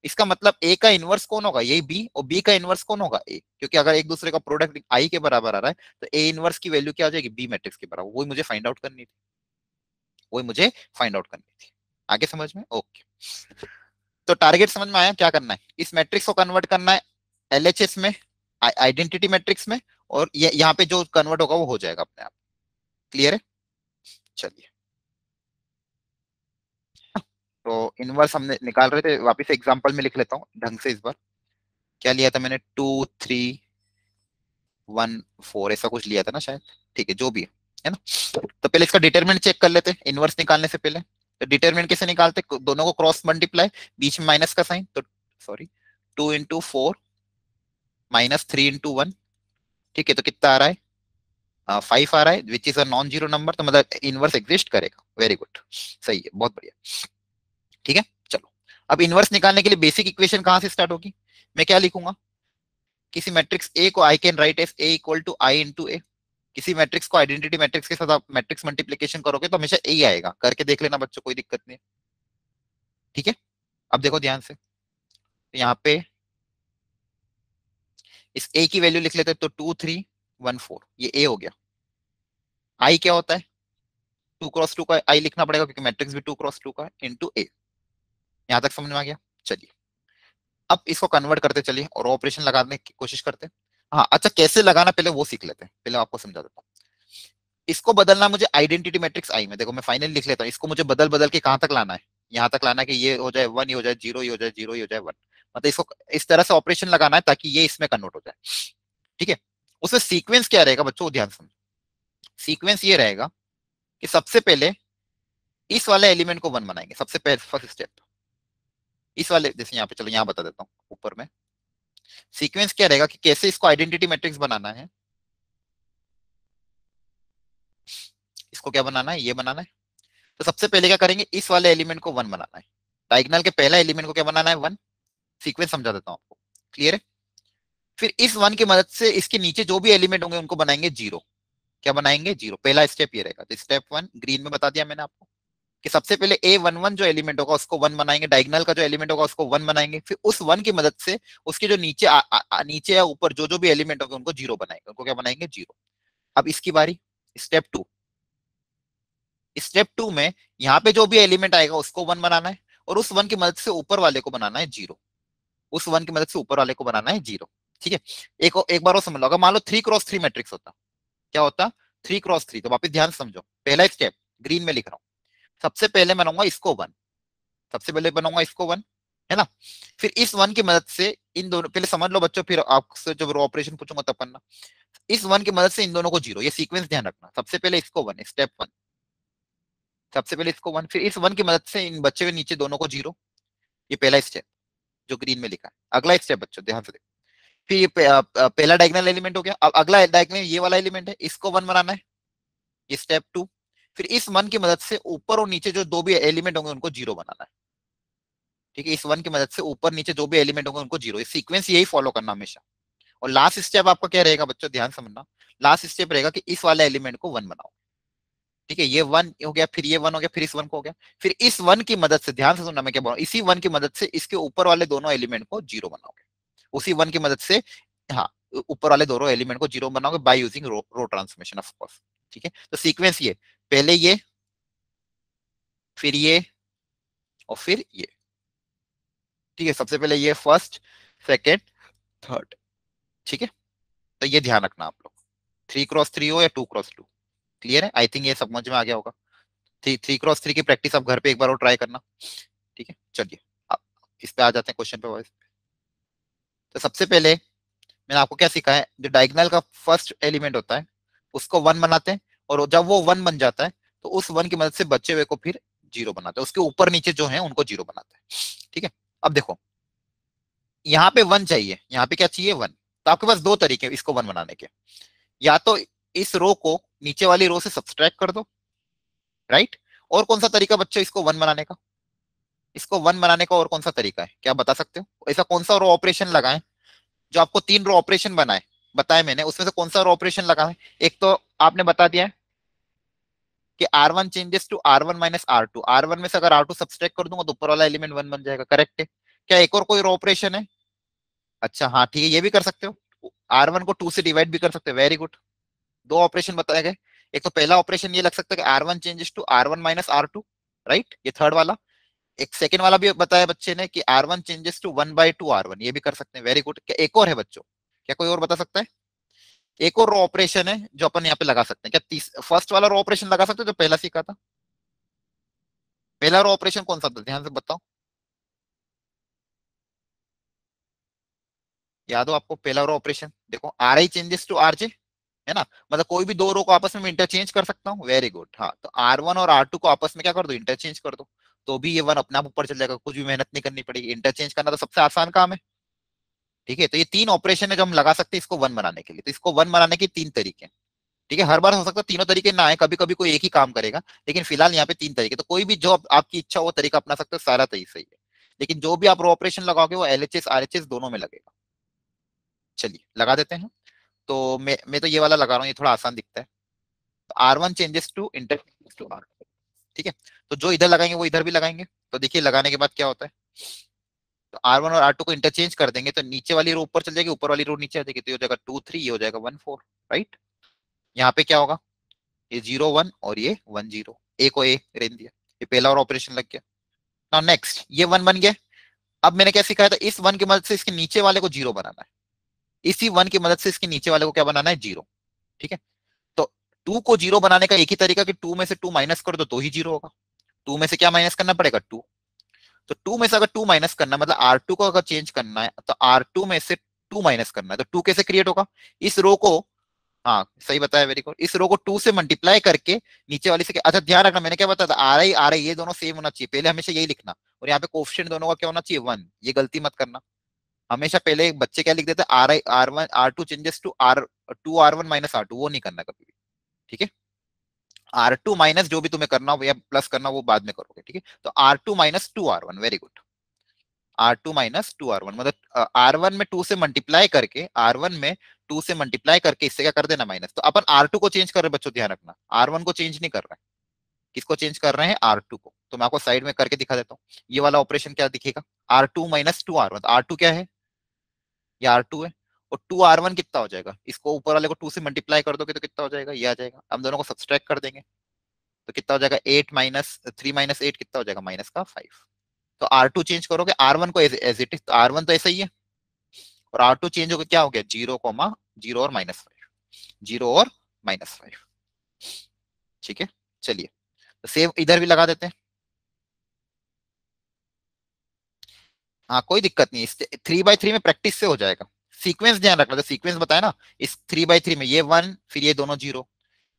इसका मतलब ए का इनवर्स कौन होगा? यही बी, और बी का इनवर्स कौन होगा? ए। क्योंकि अगर एक दूसरे का प्रोडक्ट आई के बराबर आ रहा है तो ए इनवर्स की वैल्यू क्या हो जाएगी? बी मैट्रिक्स के बराबर। वही मुझे फाइंड आउट करनी थी, वही मुझे फाइंड आउट करनी थी। आगे समझ में? ओके। तो टारगेट समझ में आया? क्या करना है? इस मैट्रिक्स को कन्वर्ट करना है एलएचएस में, आइडेंटिटी मैट्रिक्स में, और ये यहाँ पे जो कन्वर्ट होगा वो हो जाएगा अपने आप। क्लियर है? चलिए। तो इनवर्स हमने निकाल रहे थे, वापिस एग्जांपल में लिख लेता हूँ ढंग से इस बार। क्या लिया था मैंने? 2, 3, 1, 4 ऐसा कुछ लिया था ना शायद। ठीक है, जो भी है ना। तो पहले इसका डिटरमिनेंट चेक कर लेते हैं इनवर्स निकालने से पहले। तो डिटरमिनेंट कैसे निकालते? दोनों को क्रॉस मल्टीप्लाई, बीच में माइनस का साइन, तो सॉरी, 2 into 4 -3 into 1। ठीक है, तो कितना आ रहा है? 5 आ रहा है, which is a non zero number, तो मतलब इनवर्स एग्जिस्ट करेगा। वेरी गुड, सही है, बहुत बढ़िया। ठीक है। चलो, अब इनवर्स निकालने के लिए बेसिक इक्वेशन कहां से स्टार्ट होगी? मैं क्या लिखूंगा? किसी मैट्रिक्स ए को I can write as A equal to I into A. किसी मैट्रिक्स को आइडेंटिटी मैट्रिक्स के साथ आप मैट्रिक्स मल्टीप्लिकेशन करोगे तो हमेशा ए ही आएगा। करके देख लेना बच्चों, कोई दिक्कत नहीं है। ठीक है। अब देखो ध्यान से, तो यहाँ पे इस ए की वैल्यू लिख लेते हैं, तो 2, 3, 1, 4 ये ए हो गया। आई क्या होता है? 2 × 2 का आई लिखना पड़ेगा क्योंकि मैट्रिक्स भी 2 × 2 का, इंटू ए। यहां तक समझ में आ गया? चलिए, अब इसको कन्वर्ट करते चलिए और ऑपरेशन लगाने की कोशिश करते हैं। हाँ अच्छा, कैसे लगाना पहले वो सीख लेते हैं, पहले आपको समझा देता हूँ। इसको बदलना मुझे आइडेंटिटी मैट्रिक्स आई में, देखो मैं फाइनल लिख लेता हूँ, इसको मुझे बदल बदल के कहां तक लाना है? यहाँ तक लाना है कि ये हो जाए 1, ये हो जाए 0, ये हो जाए 0, ये हो जाए 1। मतलब इसको इस तरह से ऑपरेशन लगाना है ताकि ये इसमें कन्वर्ट हो जाए। ठीक है। उसमें सीक्वेंस क्या रहेगा बच्चों, ध्यान से? सीक्वेंस ये रहेगा कि सबसे पहले इस वाले एलिमेंट को 1 बनाएंगे, सबसे पहले फर्स्ट स्टेप। इस वाले, जैसे यहाँ पे, चलो यहाँ बता देता हूँ ऊपर में। सीक्वेंस क्या रहेगा कि कैसे इसको आइडेंटिटी मैट्रिक्स बनाना है। इसको क्या बनाना है? ये बनाना है। तो सबसे पहले क्या करेंगे? इस वाले एलिमेंट को 1 बनाना है। डायगोनल के पहला एलिमेंट को क्या बनाना है? 1। सीक्वेंस समझा देता हूँ आपको। क्लियर है? फिर इस वन की मदद से इसके नीचे जो भी एलिमेंट होंगे उनको बनाएंगे जीरो। क्या बनाएंगे? जीरो। पहला स्टेप ये रहेगा। तो स्टेप वन ग्रीन में बता दिया मैंने आपको कि सबसे पहले ए वन वन जो एलिमेंट होगा उसको वन बनाएंगे, डायगोनल का जो एलिमेंट होगा उसको वन बनाएंगे, फिर उस वन की मदद से उसके जो नीचे नीचे या ऊपर जो जो भी एलिमेंट होंगे उनको जीरो बनाएंगे। उनको क्या बनाएंगे? जीरो। अब इसकी बारी। Step to. स्टेप टू में यहाँ पे जो भी एलिमेंट आएगा उसको वन बनाना है, और उस वन की मदद से ऊपर वाले को बनाना है जीरो। उस वन की मदद से ऊपर वाले को बनाना है जीरो। ठीक है? एक बार और समझ लो, अगर मान लो 3x3 मैट्रिक्स होता, क्या होता? 3x3। तो वापस ध्यान से समझो, पहला स्टेप ग्रीन में लिख रहा हूँ। सबसे पहले बनाऊंगा इसको वन। सबसे पहले बनाऊंगा इसको वन, है ना? फिर इस वन की मदद से इन दोनों, पहले समझ लो बच्चों, फिर आपसे जब रो ऑपरेशन पूछूंगा तब करना। इस वन की मदद से इन दोनों को जीरो, ये सीक्वेंस ध्यान रखना। सबसे पहले इसको वन, स्टेप वन। सबसे पहले इसको वन, फिर इस वन की मदद से इन बच्चे के नीचे दोनों को जीरो। ये पहला स्टेप जो ग्रीन में लिखा है। अगला स्टेप बच्चों ध्यान से देखो, फिर ये पहला डायगोनल एलिमेंट हो गया। अब अगला डायगोनल ये वाला एलिमेंट है, इसको वन बनाना है। ये स्टेप टू। फिर इस वन की मदद से ऊपर और नीचे जो दो भी एलिमेंट होंगे उनको जीरो बनाना है। ठीक है? इस वन की मदद से ऊपर नीचे जो भी एलिमेंट होंगे उनको जीरो। ये सीक्वेंस यही फॉलो करना हमेशा। और लास्ट स्टेप आपका क्या रहेगा बच्चों? ध्यान समझना। लास्ट स्टेप रहेगा कि इस वाले एलिमेंट को वन बनाओ। ठीक है? ये वन हो गया, फिर ये वन हो गया, फिर इस वन को हो गया। फिर इस वन की मदद से, ध्यान से सुनना मैं क्या बोल रहा हूं, इसी वन की मदद से इसके ऊपर वाले दोनों एलिमेंट को जीरो बनाओगे। उसी वन की मदद से, हाँ, ऊपर वाले दोनों एलिमेंट को जीरो बनाओगे by using row transformation of course. ठीक है? तो सीक्वेंस ये, पहले ये, फिर ये, और फिर ये। ठीक है? सबसे पहले ये फर्स्ट, सेकेंड, थर्ड। ठीक है? तो ये ध्यान रखना आप लोग, 3x3 हो या 2x2। क्लियर है? आई थिंक ये समझ में आ गया होगा। 3x3 की प्रैक्टिस आप घर पे एक बार और ट्राई करना। ठीक है? चलिए अब इस पे आ जाते हैं, क्वेश्चन पे वाइस। तो सबसे पहले मैंने आपको क्या सिखाया है, जो डायगोनल का फर्स्ट एलिमेंट होता है उसको वन बनाते हैं, और जब वो वन बन जाता है तो उस वन की मदद से बचे हुए को फिर जीरो बनाते हैं। उसके ऊपर नीचे जो है उनको जीरो बनाते हैं। ठीक है? अब देखो, यहाँ पे वन चाहिए, यहाँ पे क्या चाहिए? वन। तो आपके पास दो तरीके हैं इसको वन बनाने के। या तो इस रो को नीचे वाली रो से सब्सट्रैक्ट कर दो, राइट? और कौन सा तरीका बच्चों इसको वन बनाने का? इसको वन बनाने का और कौन सा तरीका है, क्या बता सकते हो? ऐसा कौन सा रो ऑपरेशन लगाएं जो आपको तीन रो ऑपरेशन बनाए, बताए मैंने, उसमें से कौन सा रो ऑपरेशन लगा है? एक तो आपने बता दिया है कि R1 changes to R1 minus R2। R1 में से अगर R2 सब्सट्रैक्ट कर दूंगा तो ऊपर वाला एलिमेंट वन बन जाएगा। करेक्ट है? क्या एक और कोई रो ऑपरेशन है? अच्छा हाँ ठीक है, ये भी कर सकते हो। R1 को 2 से डिवाइड भी कर सकते हो। Very good. दो ऑपरेशन बताए गए। एक तो पहला ऑपरेशन ये लग सकता है कि R1 changes to R1 minus R2, right? ये थर्ड वाला। एक सेकेंड वाला भी बताया बच्चे ने कि R1 चेंजेस टू 1/2 R1, ये भी कर सकते हैं। Very good. क्या एक और है बच्चों? क्या कोई और बता सकता है? एक और रो ऑपरेशन है जो अपन यहाँ पे लगा सकते हैं। क्या फर्स्ट वाला रो ऑपरेशन लगा सकते हो जो पहला सीखा था? पहला रो ऑपरेशन कौन सा था, ध्यान से बताओ। याद हो आपको पहला रो ऑपरेशन? देखो, RI चेंजेस टू RJ, है ना? मतलब कोई भी दो रो को आपस में इंटरचेंज कर सकता हूँ। Very good. हाँ, तो R1 और R2 को आपस में क्या कर दो? इंटरचेंज कर दो। तो भी ये वन अपने आप ऊपर चल जाएगा, कुछ भी मेहनत नहीं करनी पड़ेगी। इंटरचेंज करना तो सबसे आसान काम है। ठीक है? तो ये तीन ऑपरेशन है जो हम लगा सकते हैं इसको वन बनाने के लिए। तो इसको वन बनाने के तीन तरीके हैं। ठीक है? हर बार हो सकता है तीनों तरीके ना आए, कभी कभी कोई एक ही काम करेगा, लेकिन फिलहाल यहाँ पे तीन तरीके। तो कोई भी जो आपकी इच्छा हो वो तरीका अपना सकते हो, सारा तरीका सही है। लेकिन जो भी आप रो ऑपरेशन लगाओगे वो LHS RHS दोनों में लगेगा। चलिए लगा देते हैं। तो मैं तो ये वाला लगा रहा हूँ, ये थोड़ा आसान दिखता है। तो R1 changes to inter to R। ठीक है? तो जो इधर लगाएंगे वो इधर भी लगाएंगे। तो देखिए लगाने के बाद क्या होता है, तो R1 और R2 को इंटरचेंज कर देंगे तो नीचे वाली रो ऊपर चल जाएगी, ऊपर वाली रो नीचे आ जाएगी। तो ये हो जाएगा 2 3, ये हो जाएगा 1 4, राइट? यहाँ पे क्या होगा, ये 0 1 और ये 1 0, ए को ए रेन दिया। ये पहला और ऑपरेशन लग गया। नाउ नेक्स्ट, ये वन बन गया। अब मैंने क्या सिखाया था, इस वन की मदद से इसके नीचे वाले को जीरो बनाना है। इसी वन की मदद से इसके नीचे वाले को क्या बनाना है? जीरो। ठीक है? तो टू को जीरो बनाने का एक ही तरीका कि टू में से टू माइनस कर दो तो ही जीरो होगा। टू में से क्या माइनस करना पड़ेगा? टू। तो टू में से अगर टू माइनस करना मतलब R2 को अगर चेंज करना है तो R2 में से टू माइनस करना है। तो टू कैसे क्रिएट होगा? इस रो को, हाँ सही बताया, वेरी गुड, इस रो को टू से मल्टीप्लाई करके नीचे वाली से, अच्छा ध्यान रखना मैंने क्या बताया था, RI ये दोनों सेम होना चाहिए, पहले हमेशा यही लिखना। और यहाँ पे कोफिशिएंट दोनों का क्या होना चाहिए? वन। ये गलती मत करना। हमेशा पहले बच्चे क्या लिख देते हैं, R1 R2 changes to R2 R1 minus R2, वो नहीं करना कभी भी। ठीक है? R2 माइनस जो भी तुम्हें करना हो या प्लस करना हो वो बाद में करोगे। ठीक है? तो R2 minus 2 R1, very good. R2 minus 2R1, मतलब R1 में 2 से मल्टीप्लाई करके, R1 में 2 से मल्टीप्लाई करके इससे क्या कर देना माइनस। तो अपन R2 को चेंज कर रहे हैं बच्चों, ध्यान रखना, R1 को चेंज नहीं कर रहे हैं। किसको चेंज कर रहे हैं? R2 को। तो मैं आपको साइड में करके दिखा देता हूँ। ये वाला ऑपरेशन क्या दिखेगा? R2 माइनस 2R1, तो R2 क्या है? ये R2 है। और 2R1 कितना हो जाएगा? इसको ऊपर वाले को 2 से मल्टीप्लाई कर दोगे तो कितना हो जाएगा? ये आ जाएगा। हम दोनों को सब्सट्रैक्ट कर देंगे तो कितना हो जाएगा? 8 माइनस 3 माइनस 8 कितना हो जाएगा? माइनस का 5। तो R2 चेंज करोगे, R1 को एज इट इज, तो R1 तो ऐसा ही है, और R2 चेंज होकर क्या हो गया? 0, 0 और -5, 0 और -5। ठीक है, चलिए, तो सेव इधर भी लगा देते हैं। हाँ, कोई दिक्कत नहीं, इस 3/3 में प्रैक्टिस से हो जाएगा। सीक्वेंस ध्यान रखना, तो सीक्वेंस बताया ना, इस 3/3 में ये 1, फिर ये दोनों 0,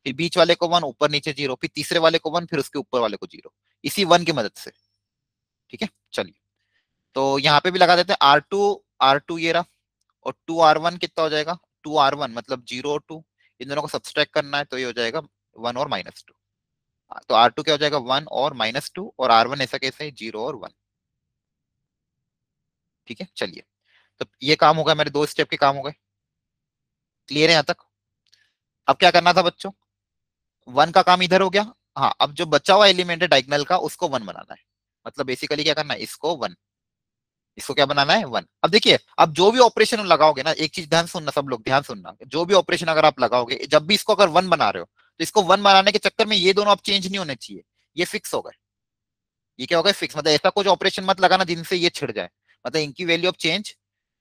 फिर बीच वाले को 1, ऊपर नीचे 0, फिर तीसरे वाले को 1, फिर उसके ऊपर वाले को 0, इसी 1 की मदद से। ठीक है, चलिए, तो यहाँ पे भी लगा देते हैं R2 ये रहा, और 2R1 कितना हो जाएगा? 2R1 मतलब 0 और 2, इन दोनों को सब्सट्रैक्ट करना है, तो ये हो जाएगा 1 और -2। तो R2 क्या हो जाएगा? 1 और -2, और R1 ऐसा कैसे है? 0 और 1। ठीक है, चलिए, तो ये काम हो गया, मेरे 2 स्टेप के काम हो गए। क्लियर है यहाँ तक? अब क्या करना था बच्चों? 1 का काम इधर हो गया। हाँ, अब जो बचा हुआ एलिमेंट है डायगोनल का, उसको 1 बनाना है। मतलब बेसिकली क्या करना है? इसको 1, इसको क्या बनाना है? 1। अब देखिए, अब जो भी ऑपरेशन लगाओगे ना, एक चीज ध्यान सुनना, सब लोग ध्यान सुनना, जो भी ऑपरेशन अगर आप लगाओगे, जब भी इसको अगर 1 बना रहे हो, तो इसको 1 बनाने के चक्कर में ये दोनों आप चेंज नहीं होने चाहिए, ये फिक्स हो गए। ये क्या हो गया? फिक्स। मतलब ऐसा कुछ ऑपरेशन मत लगाना जिनसे ये छिड़ जाए, मतलब इनकी वैल्यू अब चेंज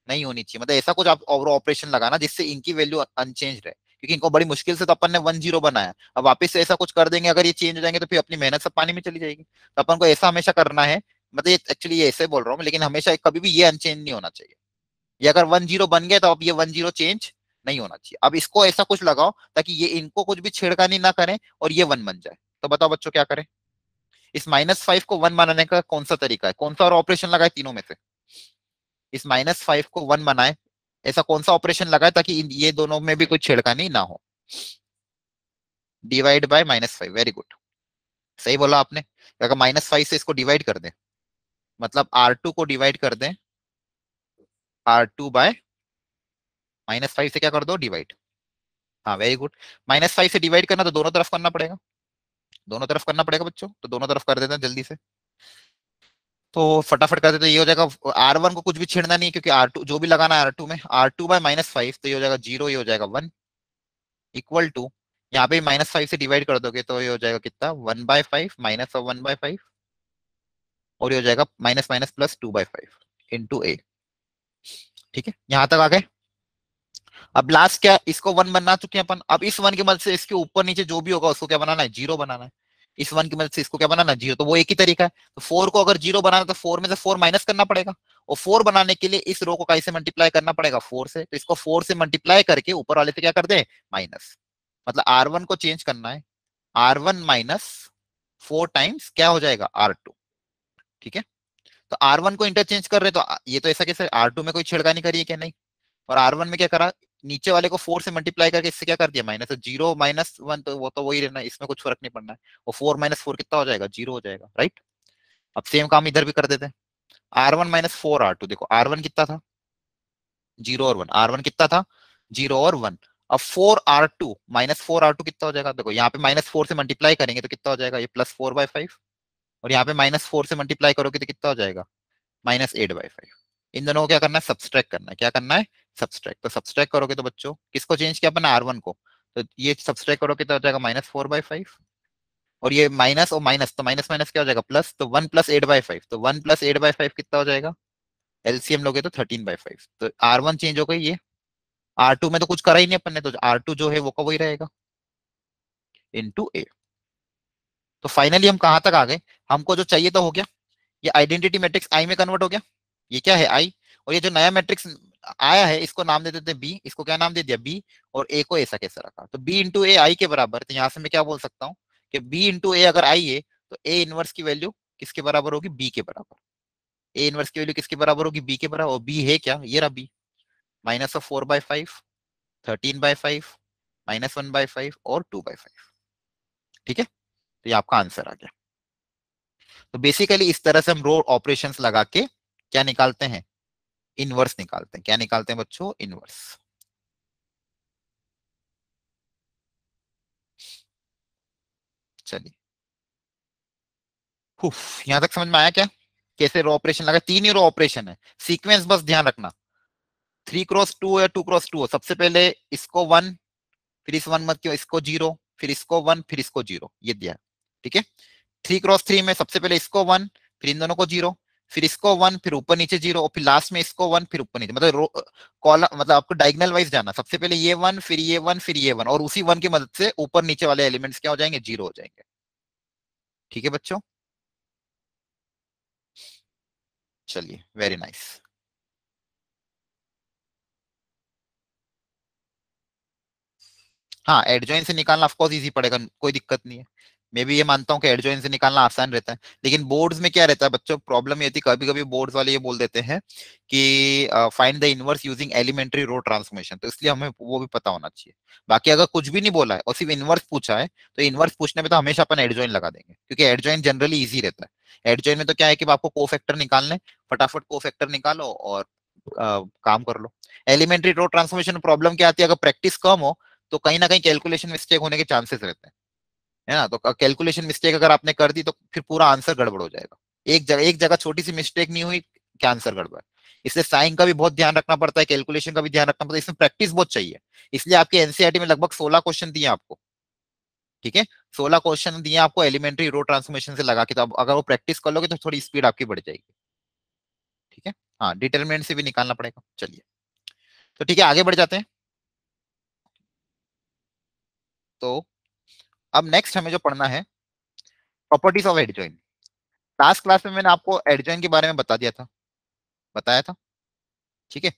नहीं होनी चाहिए। मतलब ऐसा कुछ आप और ऑपरेशन लगाना जिससे इनकी वैल्यू अनचेंज रहे, क्योंकि इनको बड़ी मुश्किल से तो अपन ने 1 0 बनाया, अब वापस से ऐसा कुछ कर देंगे, अगर ये चेंज हो जाएंगे तो फिर अपनी मेहनत सब पानी में चली जाएगी। तो अपन को ऐसा हमेशा करना है, मतलब ये एक्चुअली ये ऐसे बोल रहा हूँ लेकिन हमेशा कभी भी ये अनचेंज नहीं होना चाहिए। ये अगर 1 0 बन गया तो अब ये 1 0 चेंज नहीं होना चाहिए। अब इसको ऐसा कुछ लगाओ ताकि ये इनको कुछ भी छेड़खानी ना करें और ये 1 बन जाए। तो बताओ बच्चों क्या करें? इस -5 को 1 बनाने का कौन सा तरीका है? कौन सा और ऑपरेशन लगाए तीनों में से? इस -5 को 1 बनाए, ऐसा कौन सा ऑपरेशन लगाए ताकि ये दोनों में भी कोई छेड़खानी ना हो? डिवाइड बाय -5, वेरी गुड, सही बोला आपने। अगर -5 से इसको डिवाइड कर दें, मतलब R2 को डिवाइड कर दें, R2 बाय -5 से क्या कर दो? डिवाइड। हाँ, वेरी गुड। -5 से डिवाइड करना तो दोनों तरफ करना पड़ेगा, दोनों तरफ करना पड़ेगा बच्चों, तो दोनों तरफ कर देते हैं जल्दी से। तो फटाफट कर देते, तो ये हो जाएगा, R1 को कुछ भी छेड़ना नहीं है क्योंकि R2 जो भी लगाना है R2 में, R2 बाय -5, तो ये हो जाएगा 0, ये हो जाएगा 1, इक्वल टू, यहाँ पे -5 से डिवाइड कर दोगे तो ये हो जाएगा कितना? 1/5 माइनस ऑफ 1/5, और ये हो जाएगा माइनस माइनस प्लस 2/5 इंटू ए। ठीक है, यहां तक आ गए। अब लास्ट क्या? इसको 1 बना चुके हैं अपन। अब इस 1 की मदद से इसके ऊपर नीचे जो भी होगा उसको क्या बनाना है? 0 बनाना है। इस 1 की मदद से इसको क्या बनाना है? 0। तो वो एक ही तरीका है। तो 4 को अगर 0 बनाना है तो 4 में से 4 माइनस करना पड़ेगा, और 4 बनाने के लिए इस रो को कैसे मल्टीप्लाई करना पड़ेगा? 4 से। तो इसको 4 से मल्टीप्लाई करके ऊपर वाले से क्या कर दे? माइनस। मतलब R1 को चेंज करना है, R1 माइनस 4 टाइम्स क्या हो जाएगा? R2। ठीक है, तो R1 को इंटरचेंज कर रहे तो ये तो ऐसा कैसे? R2 में कोई छेड़खानी करी है क्या? नहीं। और R1 में क्या करा? नीचे वाले को 4 से मल्टीप्लाई करके इससे क्या कर दिया? माइनस। तो 0 -1 तो वो तो वही रहना है, इसमें कुछ फर्क नहीं पड़ना है। और 4 -4 कितना हो जाएगा? 0 हो जाएगा, राइट। अब सेम काम इधर भी कर देते हैं। R1 माइनस 4R2, देखो R1 कितना था? 0 और 1। R1 कितना था? 0 और 1। अब 4R2 माइनस 4R2 कितना हो जाएगा? देखो यहाँ पे -4 से मल्टीप्लाई करेंगे तो कितना हो जाएगा? ये +4/5, और यहाँ पे -4 से मल्टीप्लाई करोगे तो कितना हो जाएगा? -8/5। इन दोनों को क्या करना है? सब्सट्रैक्ट करना है। क्या करना है? सब्सट्रैक्ट। तो सब्सट्रैक्ट करोगे तो बच्चों किसको चेंज किया अपन? R1 को। तो ये सब्सट्रैक्ट करोगे तो हो जाएगा -4/5, और ये माइनस और माइनस, तो माइनस माइनस क्या हो जाएगा? प्लस। तो 1 + 8/5, तो 1 + 8/5 कितना हो जाएगा? एलसीएम लोगे तो 13/5। तो R1 चेंज हो गई, ये R2 में तो कुछ करा ही नहीं अपन ने, तो R2 जो है वो का वही रहेगा इंटू ए। तो फाइनली हम कहां तक आ गए? हमको जो चाहिए तो हो गया, ये आइडेंटिटी मैट्रिक्स आई में कन्वर्ट हो गया। ये क्या है? आई। और ये जो नया मैट्रिक्स आया है इसको नाम दे देते हैं बी। इसको क्या नाम दे दिया? बी। और ए को ऐसा कैसा रखा? तो बी इंटू ए आई के बराबर। तो यहां से मैं क्या बोल सकता हूँ कि बी इंटू ए अगर आई है तो ए इनवर्स की वैल्यू किसके बराबर होगी? बी के बराबर। ए इनवर्स की वैल्यू किसके बराबर होगी? बी के बराबर। और बी है क्या? ये रहा बी, -4/5, 13/5, -1/5 और 2/5। ठीक है, तो ये आपका आंसर आ गया। तो बेसिकली इस तरह से हम रो ऑपरेशंस लगा के क्या निकालते हैं? इनवर्स निकालते हैं। क्या निकालते हैं बच्चों? इनवर्स। चलिए, यहां तक समझ में आया क्या? कैसे रो ऑपरेशन लगा? तीन ही रो ऑपरेशन है, सीक्वेंस बस ध्यान रखना। 3x2 या 2x2 हो, सबसे पहले इसको वन, फिर इस वन मत क्यों, इसको जीरो, फिर इसको वन, फिर इसको जीरो, ये दिया। ठीक है। 3x3 में सबसे पहले इसको वन, फिर इन दोनों को जीरो, फिर इसको वन, फिर ऊपर नीचे जीरो, और फिर लास्ट में इसको वन, फिर ऊपर नीचे, मतलब कॉलम, मतलब आपको डायगोनल वाइज जाना, सबसे पहले ये वन, फिर ये वन, फिर ये वन, और उसी वन की मदद से ऊपर नीचे वाले एलिमेंट्स क्या हो जाएंगे? जीरो हो जाएंगे। ठीक है बच्चों, चलिए, वेरी नाइस। हाँ, एडजॉइन से निकालना ऑफकोर्स इजी पड़ेगा, कोई दिक्कत नहीं है। मैं भी ये मानता हूँ कि एडजॉइन से निकालना आसान रहता है, लेकिन बोर्ड्स में क्या रहता है बच्चों, प्रॉब्लम ये थी, कभी कभी बोर्ड्स वाले ये बोल देते हैं कि find the inverse using elementary row transformation, तो इसलिए हमें वो भी पता होना चाहिए। बाकी अगर कुछ भी नहीं बोला है और सिर्फ इनवर्स पूछा है, तो इनवर्स पूछने में तो हमेशा अपन एडजॉइन लगा देंगे, क्योंकि एडजॉइन जनरली ईजी रहता है। एडजॉइन में तो क्या है कि आपको कोफैक्टर निकालने, फटाफट कोफैक्टर निकालो और काम कर लो। एलिमेंट्री रो ट्रांसफॉर्मेशन में प्रॉब्लम क्या आती है, अगर प्रैक्टिस कम हो तो कहीं ना कहीं कैलकुलेशन मिस्टेक होने के चांसेस रहते हैं, है ना? तो कैलकुलेशन मिस्टेक अगर आपने कर दी तो फिर पूरा आंसर गड़बड़ हो जाएगा। एक जगह छोटी सी मिस्टेक नहीं हुई, क्या आंसर गड़बड़। इसलिए साइन का भी बहुत ध्यान रखना पड़ता है, कैलकुलेशन का भी ध्यान रखना पड़ता है, इसमें प्रैक्टिस बहुत चाहिए। इसलिए आपके एनसीईआरटी में लगभग 16 क्वेश्चन दिए आपको। ठीक है, 16 क्वेश्चन दिए आपको एलिमेंट्री रो ट्रांसफॉर्मेशन से लगा के, तो अब अगर वो प्रैक्टिस कर लोगे तो थोड़ी स्पीड आपकी बढ़ जाएगी। ठीक है। हाँ, डिटरमिनेंट से भी निकालना पड़ेगा। चलिए, तो ठीक है, आगे बढ़ जाते हैं। तो अब नेक्स्ट हमें जो पढ़ना है, properties of adjoin. Last class में मैंने आपको एडजॉइन के बारे में बता दिया था, बताया था। ठीक है।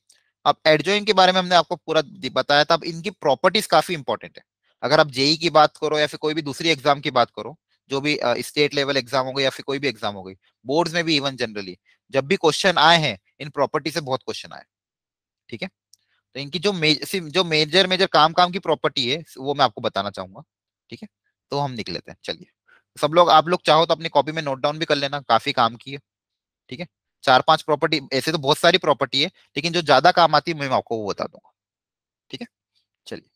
अब एडजॉइन के बारे में हमने आपको पूरा बताया था। अब इनकी प्रॉपर्टीज काफी इंपॉर्टेंट है। अगर आप जेई की बात करो या फिर कोई भी दूसरी एग्जाम की बात करो, जो भी स्टेट लेवल एग्जाम हो गई या फिर कोई भी एग्जाम हो गई, बोर्ड्स में भी इवन जनरली जब भी क्वेश्चन आए हैं, इन प्रॉपर्टी से बहुत क्वेश्चन आए। ठीक है। तो इनकी जो मेजर मेजर काम काम की प्रॉपर्टी है, वो मैं आपको बताना चाहूंगा। ठीक है। तो हम निकल लेते हैं, चलिए। सब लोग, आप लोग चाहो तो अपनी कॉपी में नोट डाउन भी कर लेना, काफी काम की है। ठीक है। चार पांच प्रॉपर्टी, ऐसे तो बहुत सारी प्रॉपर्टी है, लेकिन जो ज्यादा काम आती है मैं आपको वो बता दूंगा। ठीक है। चलिए,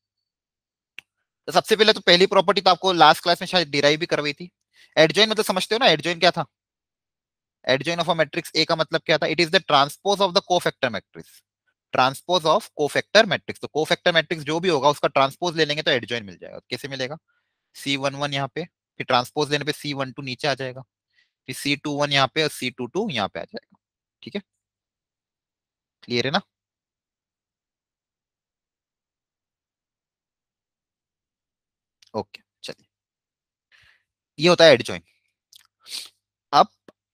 तो सबसे पहले तो पहली प्रॉपर्टी तो आपको लास्ट क्लास में शायद डिराइव भी करवाई थी। एडजॉइन मतलब समझते हो ना, एडजॉइन क्या था? Adjoin of a matrix A का मतलब क्या था? It is the transpose of the cofactor matrix. Transpose of cofactor matrix, तो कोफैक्टर मैट्रिक्स जो भी होगा उसका ट्रांसपोज ले लेंगे तो एडजॉइन मिल जाएगा। कैसे मिलेगा? C11 यहाँ पे, फिर ट्रांसपोज लेने पे C12 नीचे आ जाएगा, फिर C21 यहाँ पे और C22 यहाँ पे आ जाएगा। ठीक है, क्लियर है ना? ओके, चलिए, ये होता है एडजॉइन। अब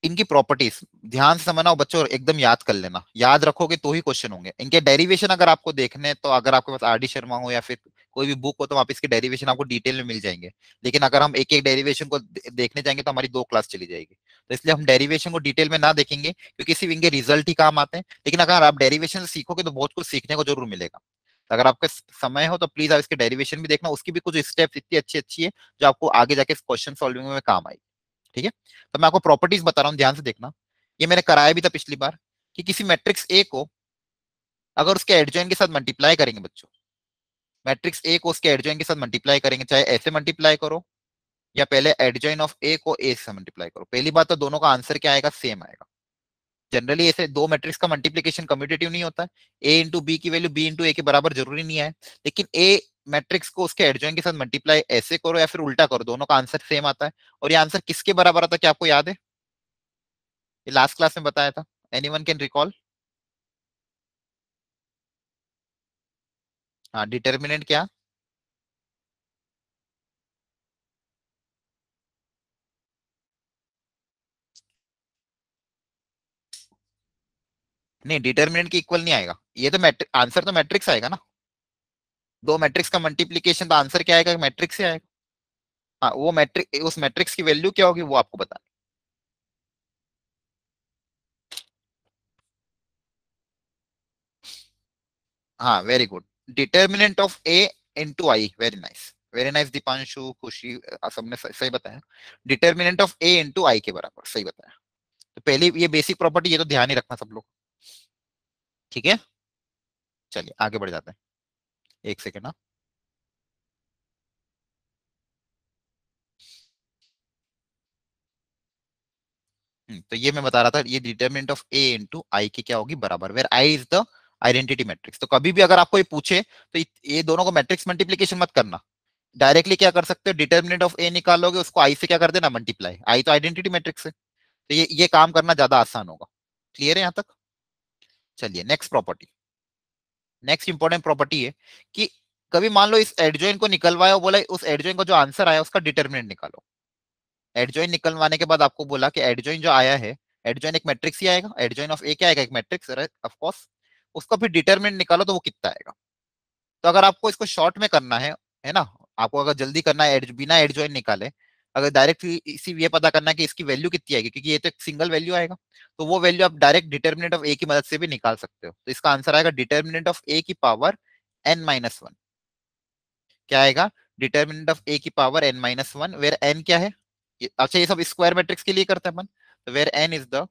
इनकी प्रॉपर्टीज ध्यान से समझना, और बच्चों एकदम याद कर लेना, याद रखोगे तो ही क्वेश्चन होंगे। इनके डेरिवेशन अगर आपको देखने हैं, तो अगर आपके पास आर डी शर्मा हो या फिर कोई भी बुक हो, तो आप इसके डेरिवेशन आपको डिटेल में मिल जाएंगे। लेकिन अगर हम एक एक डेरिवेशन को देखने जाएंगे तो हमारी 2 क्लास चली जाएगी। तो इसलिए हम डेरिवेशन को डिटेल में ना देखेंगे, क्योंकि सिर्फ इनके रिजल्ट ही काम आते हैं। लेकिन अगर आप डेरिवेशन से सीखोगे तो बहुत कुछ सीखने को जरूर मिलेगा। तो अगर आपका समय हो तो प्लीज आप इसके डेरिवेशन भी देखना, उसकी भी कुछ स्टेप्स इतनी अच्छी अच्छी है जो आपको आगे जाके क्वेश्चन सॉल्विंग में काम आएगी। ठीक है। तो मैं आपको प्रॉपर्टीज बता रहा हूँ, ध्यान से देखना। ये मैंने कराया भी था पिछली बार, कि किसी मैट्रिक्स ए को अगर उसके एडजॉइन के साथ मल्टीप्लाई करेंगे बच्चों, मैट्रिक्स ए को उसके एडजॉइन के साथ मल्टीप्लाई करेंगे, चाहे ऐसे मल्टीप्लाई करो या पहले एडजॉइन ऑफ ए को ए से मल्टीप्लाई करो, पहली बात तो दोनों का आंसर क्या आएगा? सेम आएगा। जनरली ऐसे दो मैट्रिक्स का मल्टीप्लीकेशन कम्यूटेटिव नहीं होता है, ए इंटू बी की वैल्यू बी इंटू ए के बराबर जरूरी नहीं है। लेकिन ए मैट्रिक्स को उसके एडजॉइन के साथ मल्टीप्लाई ऐसे करो या फिर उल्टा करो, दोनों का आंसर सेम आता है। और ये आंसर किसके बराबर आता है, क्या आपको याद है? ये लास्ट क्लास में बताया था, एनीवन कैन रिकॉल? हाँ, डिटर्मिनेंट क्या? नहीं, डिटर्मिनेंट की इक्वल नहीं आएगा, ये तो आंसर तो मैट्रिक्स आएगा ना। दो मैट्रिक्स का मल्टीप्लीकेशन, तो आंसर क्या आएगा? मैट्रिक्स से आएगा। हाँ, वो मैट्रिक, उस मैट्रिक्स की वैल्यू क्या होगी वो आपको बताना। हाँ, very good. Determinant of A into I, very nice, very nice Deepanshu, खुशी, सबने सही बताया। डिटर्मिनेंट ऑफ ए इंटू आई के बराबर, सही बताया। तो पहले ये बेसिक प्रॉपर्टी, ये तो ध्यान ही रखना सब लोग, ठीक है। चलिए आगे बढ़ जाते हैं, एक सेकेंड ना। तो ये मैं बता रहा था, ये determinant of A into I की क्या होगी, बराबर, where I is the identity matrix. तो कभी भी अगर आपको ये पूछे तो ये दोनों को मैट्रिक्स मल्टीप्लीकेशन मत करना, डायरेक्टली क्या कर सकते हो, डिटर्मिनेंट ऑफ ए निकालोगे, उसको आई से क्या कर देना, मल्टीप्लाई, आई तो आइडेंटिटी मैट्रिक्स है, तो ये काम करना ज्यादा आसान होगा। क्लियर है यहाँ तक। चलिए next property, next important property है कि कभी मान लो इस एडजॉइन को निकलवाया और बोला उस एडजॉइन को जो आंसर आया उसका डिटर्मिनेंट निकालो। एडजॉइन निकलवाने के बाद आपको बोला कि एडजॉइन जो आया है, एडजॉइन एक मैट्रिक्स ही आएगा, एडजॉइन ऑफ ए क्या आएगा, एक मैट्रिक्स ऑफ कोर्स, उसका फिर डिटर्मिनेंट निकालो तो वो कितना आएगा। तो अगर आपको इसको शॉर्ट में करना है ना, आपको अगर जल्दी करना है बिना एडजॉइन निकाले, अगर डायरेक्ट इसी ये पता करना है कि इसकी वैल्यू कितनी आएगी, क्योंकि ये तो एक सिंगल वैल्यू आएगा, तो वो वैल्यू आप डायरेक्ट डिटर्मिनेंट ऑफ ए की मदद से भी निकाल सकते हो। तो इसका आंसर आएगा डिटर्मिनेंट ऑफ ए की पावर n-1। क्या आएगा, डिटर्मिनेंट ऑफ ए की पावर n-1, वेयर n क्या है, अच्छा ये सब स्क्वायर मैट्रिक्स के लिए करते हैं अपन, तो where n is the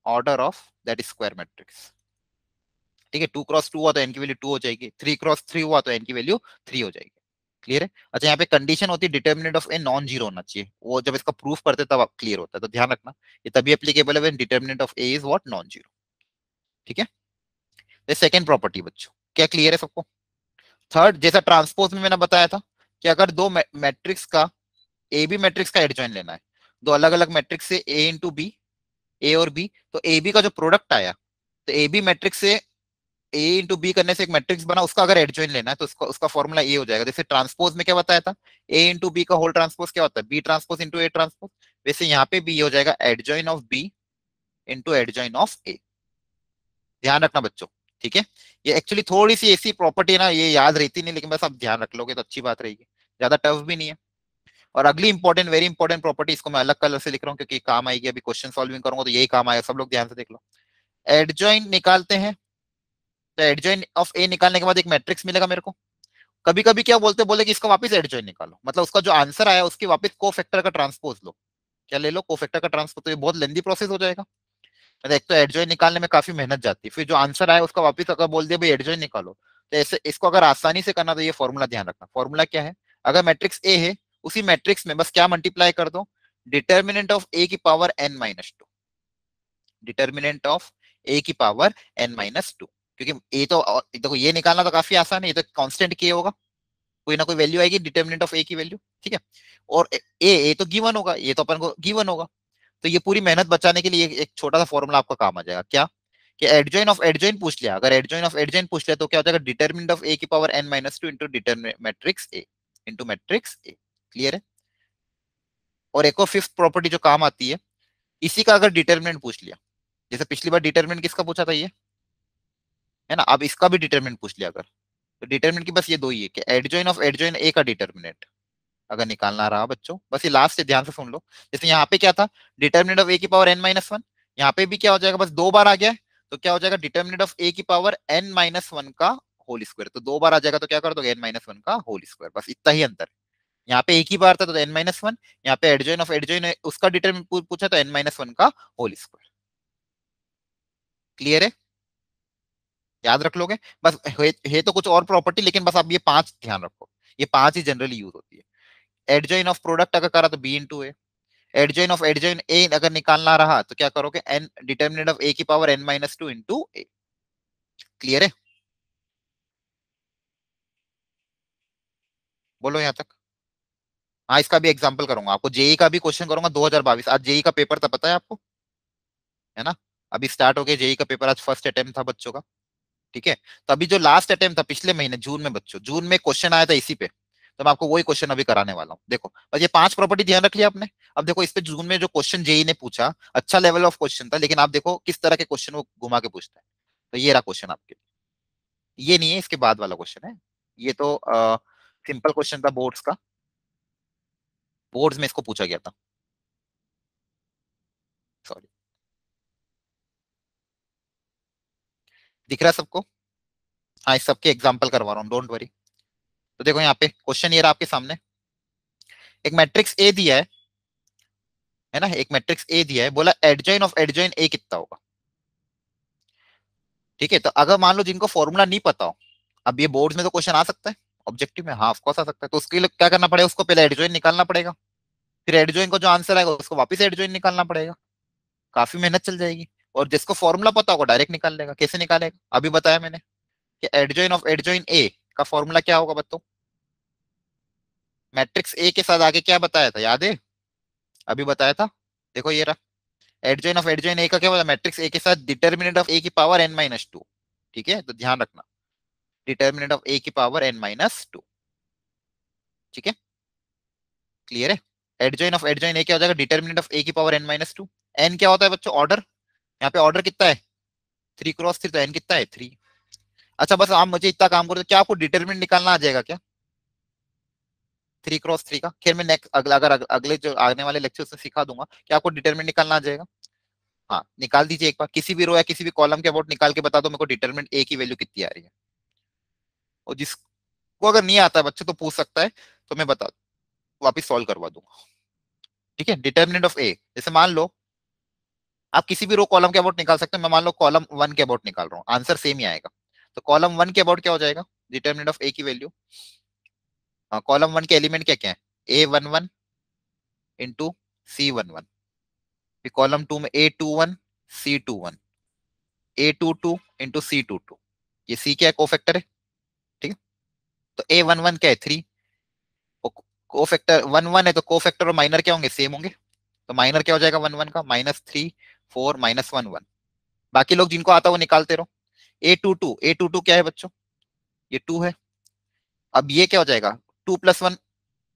order of that square matrix. ठीक है, 2x2 हुआ तो n की वैल्यू 2 हो जाएगी, 3x3 हुआ तो n की वैल्यू 3 हो जाएगी। क्लियर है। अच्छा यहाँ पे कंडीशन होती है determinant of a non zero होना चाहिए, वो जब इसका प्रूफ करते हैं तब क्लियर होता है, तो ध्यान रखना ये तभी एप्लीकेबल है when determinant of A is what, non zero. ठीक है, ये सेकंड प्रॉपर्टी बच्चों, क्या क्लियर है सबको। थर्ड, जैसा ट्रांसपोज में मैंने बताया था कि अगर दो मैट्रिक्स का, ए बी मैट्रिक्स का एडजॉइन लेना है, दो अलग अलग मैट्रिक्स से ए इंटू बी, ए और बी, तो ए बी का जो प्रोडक्ट आया, तो ए बी मैट्रिक्स से ए इंटू बी करने से एक मैट्रिक्स बना, उसका अगर एडजॉइन लेना है तो उसका उसका फॉर्मूला ए हो जाएगा। जैसे ट्रांसपोज में क्या बताया था, ए इंटू बी का होल ट्रांसपोज क्या होता है, B transpose into A transpose, वैसे यहाँ पे भी ये हो जाएगा adjoint of B into adjoint of A. ध्यान रखना बच्चों, ठीक है। ये एक्चुअली थोड़ी सी ऐसी प्रॉपर्टी है ना, ये याद रहती नहीं, लेकिन बस आप ध्यान रख लोगे तो अच्छी बात रहेगी, ज्यादा टफ भी नहीं है। और अगली इंपॉर्टेंट, वेरी इंपॉर्टेंट प्रॉपर्टी, इसको मैं अलग कलर से लिख रहा हूँ क्योंकि काम आएगी, अभी क्वेश्चन सॉल्विंग करूंगा तो यही काम आएगा, सब लोग ध्यान से देख लो। एडजॉइन निकालते हैं, तो एडजॉइन ऑफ ए निकालने के बाद एक मैट्रिक्स मिलेगा मेरे को। कभी कभी क्या बोलते बोले कि इसका वापस एडजॉइन निकालो, मतलब उसका जो आंसर आया उसके वापस कोफैक्टर का ट्रांसपोज लो। क्या ले लो, कोफैक्टर का ट्रांसपोज, तो ये बहुत लेंदी प्रोसेस हो जाएगा, मतलब एक तो एडजॉइन निकालने में काफी मेहनत जाती है, फिर जो आंसर आया उसका वापस अगर बोल दिया भाई एडजॉइन निकालो, तो ऐसे इसको अगर आसानी से करना तो ये फॉर्मूला ध्यान रखना। फॉर्मूला क्या है, अगर मैट्रिक्स ए है, उसी मैट्रिक्स में बस क्या मल्टीप्लाई कर दो, डिटर्मिनेंट ऑफ ए की power n-2, determinant of A की पावर n-2, क्योंकि ए तो देखो ये निकालना तो काफी आसान है, ये तो कांस्टेंट के होगा, कोई ना कोई वैल्यू आएगी डिटर्मिनेंट ऑफ ए की वैल्यू, ठीक है। और ए तो गिवन होगा, ये तो अपन को गिवन होगा, तो ये पूरी मेहनत बचाने के लिए एक छोटा सा फॉर्मूला आपका काम आ जाएगा, क्या, कि एडजॉइन ऑफ एडजॉइन पूछ लिया, अगर एडजॉइन ऑफ एडजॉइन पूछ लिया तो क्या हो जाएगा, डिटर्मिनेंट ऑफ ए की power n-2 into determinant matrix A, into matrix A. Clear है। और एक और फिफ्थ प्रॉपर्टी जो काम आती है, इसी का अगर डिटर्मिनेंट पूछ लिया, जैसे पिछली बार डिटर्मिनेंट किसका पूछा था ये, है ना, अब इसका भी डिटर्मिनेंट पूछ लिया अगर, तो डिटर्मिनेंट की बस ये दो ही है कि एडजॉइन ऑफ एडजॉइन ए का डिटर्मिनेंट अगर निकालना रहा बच्चों, बस ये लास्ट से ध्यान से सुन लो। जैसे यहाँ पे क्या था, डिटर्मिनेंट ऑफ ए की पावर n-1, यहाँ पे भी क्या हो जाएगा, बस दो बार आ गया है, तो क्या हो जाएगा, डिटर्मिनेंट ऑफ ए की पावर n-1 का होल स्क्वायर, तो दो बार आ जाएगा तो क्या कर दोगे, n-1 का होल स्क्वायर, बस इतना ही अंतर है। यहाँ पे एक ही बार था तो n-1, यहाँ पे एडजॉइन ऑफ एडजॉइन उसका डिटर्मिनेंट पूछा तो n-1 का होल स्क्वायर। क्लियर है, याद रख लोगे बस, है तो कुछ और प्रॉपर्टी, लेकिन बस आप ये पांच ध्यान रखो, ये पांच ही जनरली यूज होती है। एडजॉइन ऑफ प्रोडक्ट अगर करा तो B into A, adjoint of adjoint A अगर निकालना रहा तो क्या करोगे, एन डिटर्मिनेंट ऑफ ए की पावर n-2 इंटू ए। क्लियर है, बोलो यहाँ तक। हाँ इसका भी एग्जांपल करूंगा आपको, जेई का भी क्वेश्चन करूंगा 2022, आज जेई का पेपर था पता है आपको, है ना, अभी स्टार्ट हो गया जेई का पेपर, आज फर्स्ट अटेम्प्ट था बच्चों का। ठीक है, तो अभी जो लास्ट अटेम्प्ट था पिछले महीने जून में बच्चों, जून में क्वेश्चन आया था इसी पे, तो मैं आपको वही क्वेश्चन अभी कराने वाला हूँ। देखो बस ये पांच प्रॉपर्टी ध्यान रख लिया आपने। अब देखो इस पे जून में जो क्वेश्चन जेई ने पूछा, अच्छा लेवल ऑफ क्वेश्चन था, लेकिन आप देखो किस तरह के क्वेश्चन वो घुमा के पूछता है। तो ये रहा क्वेश्चन आपके, ये नहीं है, इसके बाद वाला क्वेश्चन है। ये तो सिंपल क्वेश्चन था बोर्ड्स का, बोर्ड्स में इसको पूछा गया था, सॉरी। दिख रहा है सबको, हाँ इस सबके एग्जाम्पल करवा रहा हूँ, डोंट वरी। तो देखो यहाँ पे क्वेश्चन ये रहा आपके सामने, एक मैट्रिक्स ए दिया है, है ना, एक मैट्रिक्स ए दिया है, बोला एडजॉइन ऑफ एडजॉइन ए कितना होगा। ठीक है, तो अगर मान लो जिनको फॉर्मूला नहीं पता हो, अब ये बोर्ड्स में तो क्वेश्चन आ सकता है, ऑब्जेक्टिव में हाँ ऑफकोर्स आ सकता है, तो उसके लिए क्या करना पड़ेगा, उसको पहले एडजॉइन निकालना पड़ेगा, फिर एडजॉइन को जो आंसर आएगा उसको वापस एडजॉइन निकालना पड़ेगा, काफी मेहनत चल जाएगी। और जिसको फॉर्मूला पता होगा डायरेक्ट निकाल लेगा। कैसे निकालेगा, अभी बताया मैंने कि एडजॉइन ऑफ एडजॉइन ए का फॉर्मूला क्या होगा बताओ। मैट्रिक्स ए के साथ आगे क्या बताया था, याद है, अभी बताया था, देखो ये रहा। एडजॉइन ऑफ एडजॉइन ए का क्या होता है, मैट्रिक्स ए के साथ डिटर्मिनेंट ऑफ ए की पावर n-2। ठीक है, तो ध्यान रखना, डिटर्मिनेंट ऑफ ए की पावर n-2। ठीक है, क्लियर है। एडजॉइन ऑफ एडजॉइन ए क्या हो जाएगा, डिटर्मिनेंट ऑफ ए की पावर n-2। एन क्या होता है बच्चों, ऑर्डर, यहाँ पे ऑर्डर कितना है 3 × 3, तो एन कितना है 3। अच्छा बस आप मुझे इतना काम करो, क्या आपको डिटर्मिनेंट निकालना आ जाएगा क्या 3 × 3 का। खैर मैं नेक्स्ट अगला अगर अगले जो आने वाले लेक्चर में सिखा दूंगा कि आपको डिटरमिनेंट निकालना आ जाएगा। हाँ निकाल दीजिए एक बार, किसी भी रो या किसी भी कॉलम के अबाउट निकाल के बता दो मेरे को डिटरमिनेंट ए की वैल्यू कितनी आ रही है। और जिसको अगर नहीं आता बच्चे तो पूछ सकता है, तो मैं बता वापिस सॉल्व करवा दूंगा। ठीक है, डिटरमिनेंट ऑफ ए, जैसे मान लो आप किसी भी रो कॉलम के अबाउट निकाल सकते हैं, मैं मान लो कॉलम 1 के अबाउट निकाल रहा हूँ, आंसर सेम ही आएगा। तो कॉलम 1 के अबाउट क्या हो जाएगा, डिटरमिनेंट ऑफ ए की वैल्यू, कॉलम 1 के एलिमेंट क्या क्या है, A11 इंटू C11, फिर कॉलम 2 में A21 C21 A22 into C22, ये C क्या है, कोफैक्टर है। ठीक है, तो A11 क्या है 3, कोफैक्टर 1 1 है, तो कोफैक्टर और माइनर क्या होंगे, सेम होंगे। तो माइनर क्या हो जाएगा 1 1 का, -3 4 -1 1। बाकी लोग जिनको आता है वो निकालते रहो। A22 क्या है बच्चों, ये 2 है। अब ये क्या हो जाएगा 2 + 1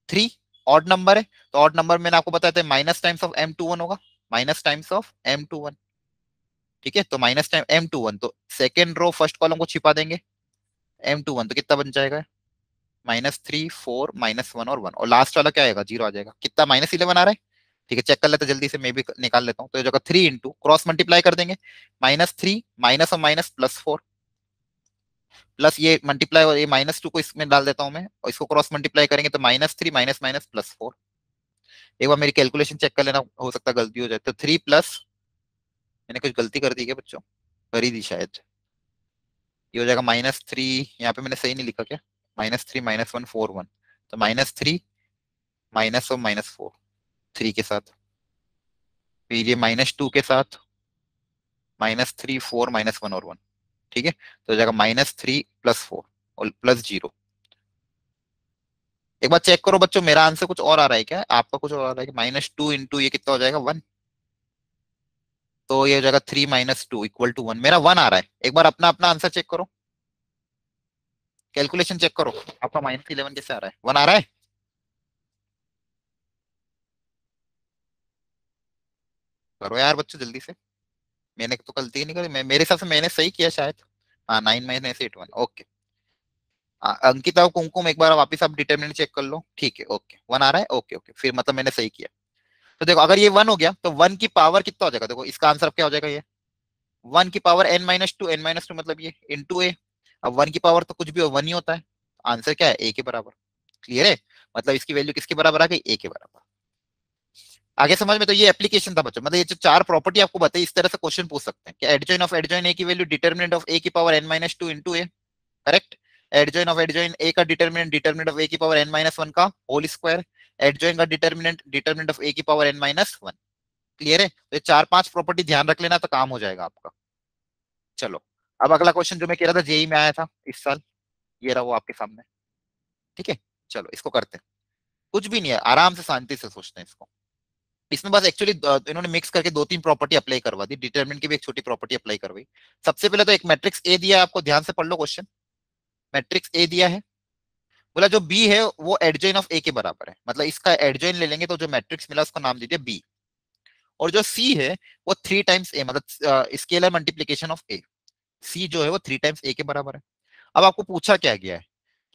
3, ऑड नंबर है, तो ऑड नंबर मैंने आपको बताया था माइनस टाइम्स ऑफ M21 होगा, माइनस टाइम्स ऑफ M21। ठीक है, तो माइनस टाइम M21, तो सेकेंड रो फर्स्ट कॉलम को छिपा देंगे, M21 तो कितना बन जाएगा, -3 4 -1 और 1, और लास्ट वाला क्या आएगा, 0 आ जाएगा। कितना -11 आ रहा है। ठीक है, चेक कर लेते जल्दी से, मैं भी निकाल लेता हूँ। तो ये जगह 3 इंटू क्रॉस मल्टीप्लाई कर देंगे, -3 माइनस और माइनस +4, प्लस ये मल्टीप्लाई और ये -2 को इसमें डाल देता हूँ मैं, और इसको क्रॉस मल्टीप्लाई करेंगे तो -3 माइनस माइनस +4। एक बार मेरी कैलकुलेशन चेक कर लेना, हो सकता है गलती हो जाए। तो 3 प्लस, मैंने कुछ गलती कर दी क्या बच्चों, कर ही दी शायद। ये हो जाएगा -3, यहाँ पे मैंने सही नहीं लिखा क्या, -3 -1 4 1, तो -3 माइनस और -4 3 के साथ, फिर ये -2 के साथ, -3 4 -1 और 1। ठीक है, तो हो जाएगा -3 +4 और +0। एक बार चेक करो बच्चों, मेरा आंसर कुछ और आ रहा है क्या, आपका कुछ और आ रहा है कि -2 इंटू ये कितना हो जाएगा 1, तो ये हो जाएगा 3 -2 = 1, मेरा 1 आ रहा है। एक बार अपना अपना आंसर चेक करो, कैलकुलेशन चेक करो, आपका -11 कैसे आ रहा है, 1 आ रहा है। करो यार बच्चों जल्दी से, मैंने तो गलती नहीं करी, मेरे हिसाब से मैंने सही किया शायद। हाँ 9 -8 1, ओके। अंकिता और कुमकुम एक बार वापस आप डिटरमिनेंट चेक कर लो, ठीक है ओके, 1 आ रहा है, ओके ओके, फिर मतलब मैंने सही किया। तो देखो अगर ये 1 हो गया तो 1 की पावर कितना हो जाएगा, देखो इसका आंसर अब क्या हो जाएगा, ये 1 की पावर n-2, n-2 मतलब ये इंटू ए। अब 1 की पावर तो कुछ भी 1 ही होता है, आंसर क्या है ए के बराबर। क्लियर है, मतलब इसकी वैल्यू किसके बराबर आ गई, ए के बराबर। आगे समझ में, तो ये एप्लीकेशन था बच्चों, मतलब ये जो 4 प्रॉपर्टी आपको बताई, इस तरह से क्वेश्चन पूछ सकते हैं कि एडजॉइन ऑफ एडजॉइन ए की वैल्यू डिटर्मिनेंट ऑफ ए की power n-2 into A, correct. Adjoint of adjoint A का डिटर्मिनेंट डिटर्मिनेंट ऑफ ए की पावर n-1 का होल स्क्वायर, एडजॉइन का डिटर्मिनेंट डिटर्मिनेंट ऑफ ए की पावर n-1। क्लियर है, तो ये 4 5 प्रॉपर्टी ध्यान रख लेना तो काम हो जाएगा आपका। चलो, अब अगला क्वेश्चन जो मैं कह रहा था जेई में आया था इस साल, ये रहा वो आपके सामने। ठीक है, चलो इसको करते हैं। कुछ भी नहीं है, आराम से शांति से सोचते हैं इसको। इसमें बस एक्चुअली इन्होंने मिक्स करके 2 3 प्रॉपर्टी अप्लाई करवा दी, डिटरमिनेंट की भी एक छोटी प्रॉपर्टी अप्लाई करवाई। सबसे पहले तो एक मैट्रिक्स ए दिया है आपको, ध्यान से पढ़ लो क्वेश्चन। मैट्रिक्स ए दिया है, बोला जो बी है वो एडजॉइन ऑफ ए के बराबर है, मतलब इसका एडजॉइन ले लेंगे तो जो मैट्रिक्स मिला उसका नाम दीजिए बी। और जो सी है वो 3 टाइम्स ए, मतलब स्केलर मल्टीप्लीकेशन ऑफ ए। सी जो है वो 3 टाइम्स ए के बराबर है। अब आपको पूछा क्या गया है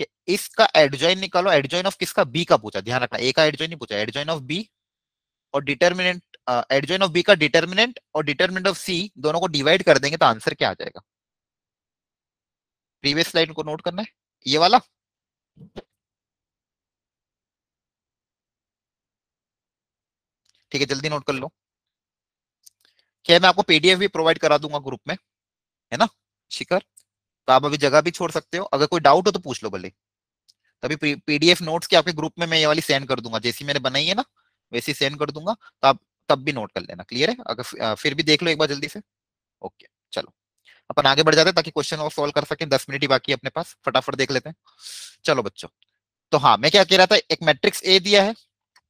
कि इसका एडजॉइन निकालो, एडजॉइन ऑफ किसका, बी का पूछा, ध्यान रखना ए का एडजॉइन नहीं पूछा, एडजॉइन ऑफ बी और डिटर्मिनेंट, एडजॉइन ऑफ बी का डिटर्मिनेंट और डिटर्मिनेंट ऑफ सी दोनों को डिवाइड कर देंगे तो आंसर क्या आ जाएगा। प्रीवियस स्लाइड को नोट करना है, ये वाला। ठीक है, जल्दी नोट कर लो। क्या है, मैं आपको पीडीएफ भी प्रोवाइड करा दूंगा ग्रुप में, है ना शिखर? तो आप अभी जगह भी छोड़ सकते हो, अगर कोई डाउट हो तो पूछ लो भले। तभी पीडीएफ नोट्स के आपके ग्रुप में मैं ये वाली सेंड कर दूंगा, जैसी मैंने बनाई है ना वैसी सेंड कर दूंगा, तो आप तब भी नोट कर लेना। क्लियर है? अगर फिर भी देख लो एक बार जल्दी से। ओके, चलो अपन आगे बढ़ जाते हैं ताकि क्वेश्चन और सॉल्व कर सकें। 10 मिनट ही बाकी है अपने पास, फटाफट देख लेते हैं। चलो बच्चों, तो हाँ मैं क्या कह रहा था, एक मैट्रिक्स ए दिया है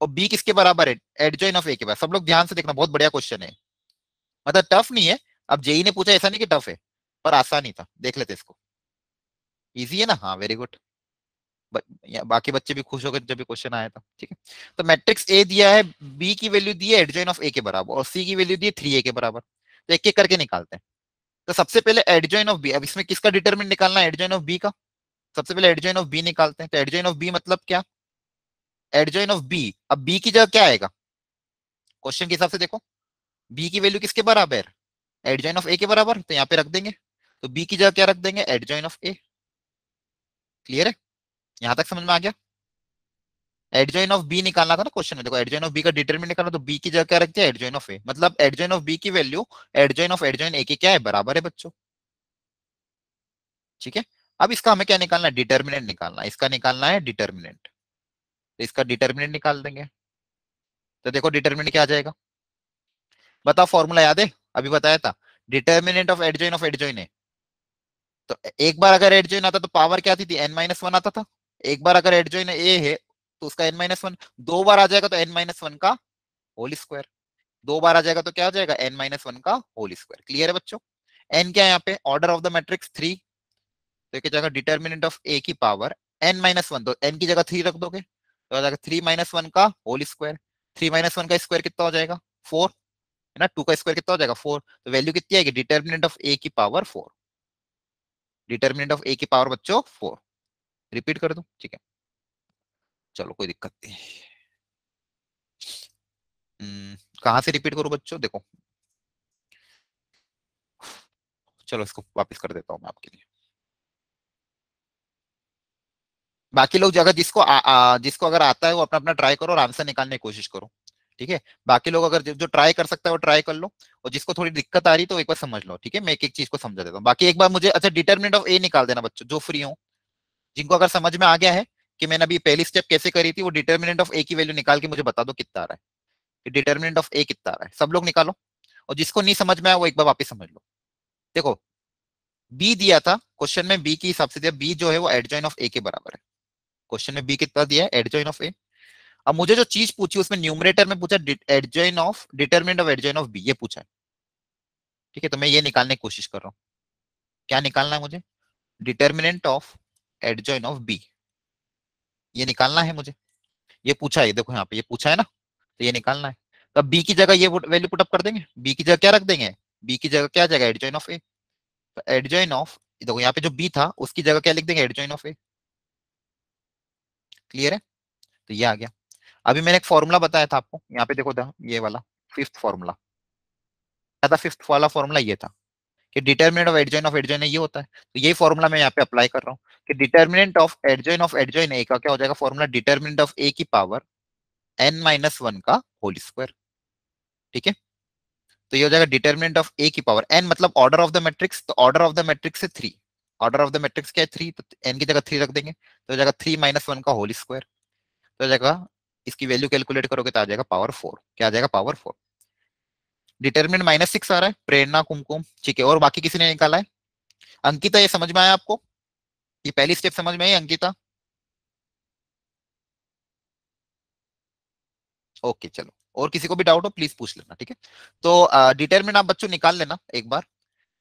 और बी किसके बराबर है? एडजॉइन ऑफ ए के बराबर। सब लोग ध्यान से देखना, बहुत बढ़िया क्वेश्चन है, मतलब टफ नहीं है। अब जेई ने पूछा, ऐसा नहीं कि टफ है, पर आसान ही था। देख लेते इसको, इजी है ना? हाँ वेरी गुड। बाकी बच्चे भी खुश हो गए जब ये क्वेश्चन आया था। ठीक है, तो मैट्रिक्स ए दिया है, बी की वैल्यू दी है एडजॉइन ऑफ ए के बराबर, और सी की वैल्यू दी है 3a के बराबर। तो एक एक करके निकालते हैं। तो सबसे पहले एडजॉइन ऑफ बी, अब इसमें किसका डिटरमिनेंट निकालना है? एडजॉइन ऑफ बी का। सबसे पहले एडजॉइन ऑफ बी निकालते हैं। तो एडजॉइन ऑफ बी मतलब क्या? एडजॉइन ऑफ बी, अब बी की जगह क्या आएगा क्वेश्चन के हिसाब से? देखो बी की वैल्यू किसके बराबर है? एडजॉइन ऑफ ए के बराबर, तो यहाँ पे रख देंगे। तो बी की जगह क्या रख देंगे? Adjoin of A. क्लियर है? यहां तक समझ में आ गया? एडजॉइन ऑफ बी निकालना था ना क्वेश्चन में। देखो एडजॉइन ऑफ बी का डिटरमिनेंट निकालना, तो बी की जगह क्या रख दिया? एडजॉइन ऑफ ए। मतलब एडजॉइन ऑफ बी की वैल्यू एडजॉइन ऑफ एडजॉइन ए के क्या है? बराबर है बच्चों। ठीक है, अब इसका हमें क्या निकालना है? डिटरमिनेंट निकालना है। इसका निकालना है डिटरमिनेंट, तो इसका डिटरमिनेंट निकाल देंगे। तो देखो डिटरमिनेंट क्या आ जाएगा, बताओ फॉर्मूला याद है? अभी बताया था, डिटरमिनेंट ऑफ एडजॉइन है। तो एक बार अगर एडजॉइन आता तो पावर क्या आती थी? n-1 आता था। एक बार अगर एडजॉइन ए है तो उसका n-1, दो बार आ जाएगा तो n-1 का होल स्क्वायर। दो बार आ जाएगा तो क्या आ जाएगा? n-1 का होल स्क्वायर। क्लियर है बच्चों? n क्या है यहाँ पे? Order of the matrix 3। तो क्या जाएगा? डिटर्मिनेंट ऑफ a की पावर n-1, तो n की जगह 3 रख दोगे तो आ जाएगा 3-1 का होल स्क्वायर। 3-1 का स्क्वायर कितना हो जाएगा? 4, है ना? 2 का स्क्वायर कितना हो जाएगा? 4। तो वैल्यू कितनी आएगी? डिटर्मिनेंट ऑफ a की पावर 4। डिटर्मिनेंट ऑफ a की पावर बच्चों 4। रिपीट कर दूं? ठीक है, चलो कोई दिक्कत नहीं। कहाँ से रिपीट करूं बच्चों? देखो, चलो इसको वापस कर देता हूँ मैं आपके लिए। बाकी लोग अगर जिसको अगर आता है वो अपना अपना ट्राई करो और आंसर निकालने की कोशिश करो। ठीक है, बाकी लोग अगर जो ट्राई कर सकता है वो ट्राई कर लो, और जिसको थोड़ी दिक्कत आ रही है तो एक बार समझ लो। ठीक है, मैं एक एक चीज को समझा देता हूँ। बाकी एक बार मुझे अच्छा डिटरमिनेंट ऑफ ए निकाल देना बच्चों, जो फ्री हो, जिनको अगर समझ में आ गया है कि मैंने अभी पहली स्टेप कैसे करी थी, वो डिटरमिनेंट ऑफ ए की वैल्यू निकाल के मुझे बता दो कितना आ रहा है, कि डिटरमिनेंट ऑफ ए कितना आ रहा है। सब लोग निकालो, और जिसको नहीं समझ में आया वो एक बार वापस समझ लो। देखो बी दिया था क्वेश्चन में, बी के हिसाब से दिया, बी जो है वो एडजॉइन ऑफ ए के बराबर है। क्वेश्चन में बी कितना दिया है? Adjoint of A. अब मुझे जो चीज पूछी उसमें न्यूमरेटर में पूछा adjoint of, determinant of adjoint of B, ये पूछा है। ठीक है, तो मैं ये निकालने की कोशिश कर रहा हूँ। क्या निकालना है मुझे? Determinant of adjoint of B, ये निकालना है मुझे। ये पूछा है, देखो यहाँ पे ये पूछा है ना, तो ये निकालना है। तो बी की जगह ये वैल्यू पुटअप कर देंगे। बी की जगह क्या रख देंगे? बी की जगह क्या आ जाएगा? एडजॉइन ऑफ ए। तो एडजॉइन ऑफ, देखो यहाँ पे जो बी था उसकी जगह क्या लिख देंगे? Adjoin of A. क्लियर है? तो ये आ गया। अभी मैंने एक फॉर्मूला बताया था आपको, यहाँ पे देखो था ये वाला फिफ्थ फॉर्मूला। क्या था फिफ्थ वाला फॉर्मूला? ये था कि डिटर्मिनेंट ऑफ एडजॉइन ये होता है। तो यही फॉर्मूला मैं यहाँ पे अप्लाई कर रहा हूँ, कि डिटर्मिनेंट ऑफ एडजॉइन ए का क्या हो जाएगा फॉर्मूला? डिटर्मिनेंट ऑफ ए की पावर n-1 का होल स्क्वायर। ठीक है, तो ये हो जाएगा डिटर्मिनेंट ऑफ ए की पावर n, मतलब ऑर्डर ऑफ द मैट्रिक्स, तो ऑर्डर ऑफ द मैट्रिक्स है 3। ऑर्डर ऑफ द मैट्रिक्स क्या है? 3, तो n की जगह 3 रख देंगे, तो हो जाएगा 3-1 का होल स्क्वायर। तो हो जाएगा, इसकी वैल्यू कैलकुलेट करोगे तो आ जाएगा पावर 4। क्या आ जाएगा? पावर 4। डिटर्मिनेंट -6 आ रहा है, प्रेरणा कुमकुम। ठीक है, और बाकी किसी ने निकाला है? अंकिता, ये समझ में आया आपको? ये पहली स्टेप समझ में आई अंकिता? ओके चलो, और किसी को भी डाउट हो प्लीज पूछ लेना। ठीक है, तो डिटरमिनेंट आप बच्चों निकाल लेना एक बार।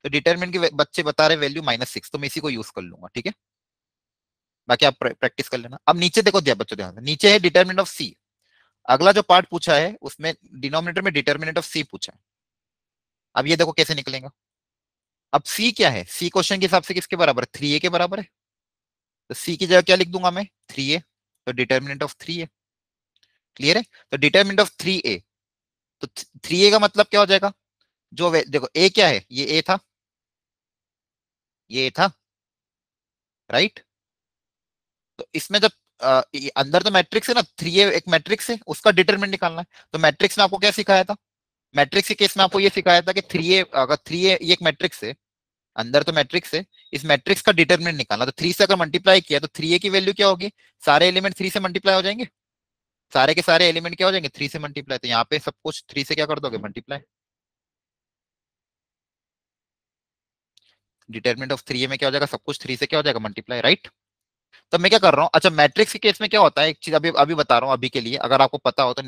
तो डिटरमिनेंट की बच्चे बता रहे वैल्यू -6, तो मैं इसी को यूज कर लूंगा। ठीक है, बाकी आप प्रैक्टिस कर लेना। अब नीचे देखो, दिया बच्चों ध्यान से, नीचे है डिटरमिनेंट ऑफ सी। अगला जो पार्ट पूछा है उसमें डिनोमिनेटर में डिटरमिनेंट ऑफ सी पूछा है। अब ये देखो कैसे निकलेगा। अब सी क्या है? सी क्वेश्चन के हिसाब से किसके बराबर है? 3a के बराबर है। तो सी की जगह क्या लिख दूंगा मैं? 3a। तो डिटरमिनेंट ऑफ 3a। क्लियर है? तो डिटरमिनेंट ऑफ 3a, तो 3a का मतलब क्या हो जाएगा? जो देखो ए क्या है? ये ए था, ये ए था, राइट? तो इसमें जब अंदर तो मैट्रिक्स है ना, 3A एक मैट्रिक्स है, उसका डिटरमिनेंट निकालना है। तो मैट्रिक्स में आपको क्या सिखाया था, मैट्रिक्स के केस में आपको ये सिखाया था कि 3A, अगर 3A ये एक मैट्रिक्स है, अंदर तो मैट्रिक्स है, इस मैट्रिक्स का डिटरमिनेंट निकालना। तो 3 से अगर मल्टीप्लाई किया तो 3A की वैल्यू क्या होगी, सारे एलिमेंट 3 से मल्टीप्लाई हो जाएंगे, सारे के सारे एलिमेंट क्या हो जाएंगे 3 से मल्टीप्लाई। तो यहाँ पे सब कुछ 3 से क्या कर दोगे, मल्टीप्लाई। डिटरमिनेंट ऑफ 3A में क्या हो जाएगा, सब कुछ 3 से क्या हो जाएगा, मल्टीप्लाई, राइट। तो मैं क्या कर रहा हूँ, अच्छा मैट्रिक्स के केस में क्या होता है, एक चीज अभी अभी बता रहा हूँ अभी के लिए, अगर आपको पता हो तो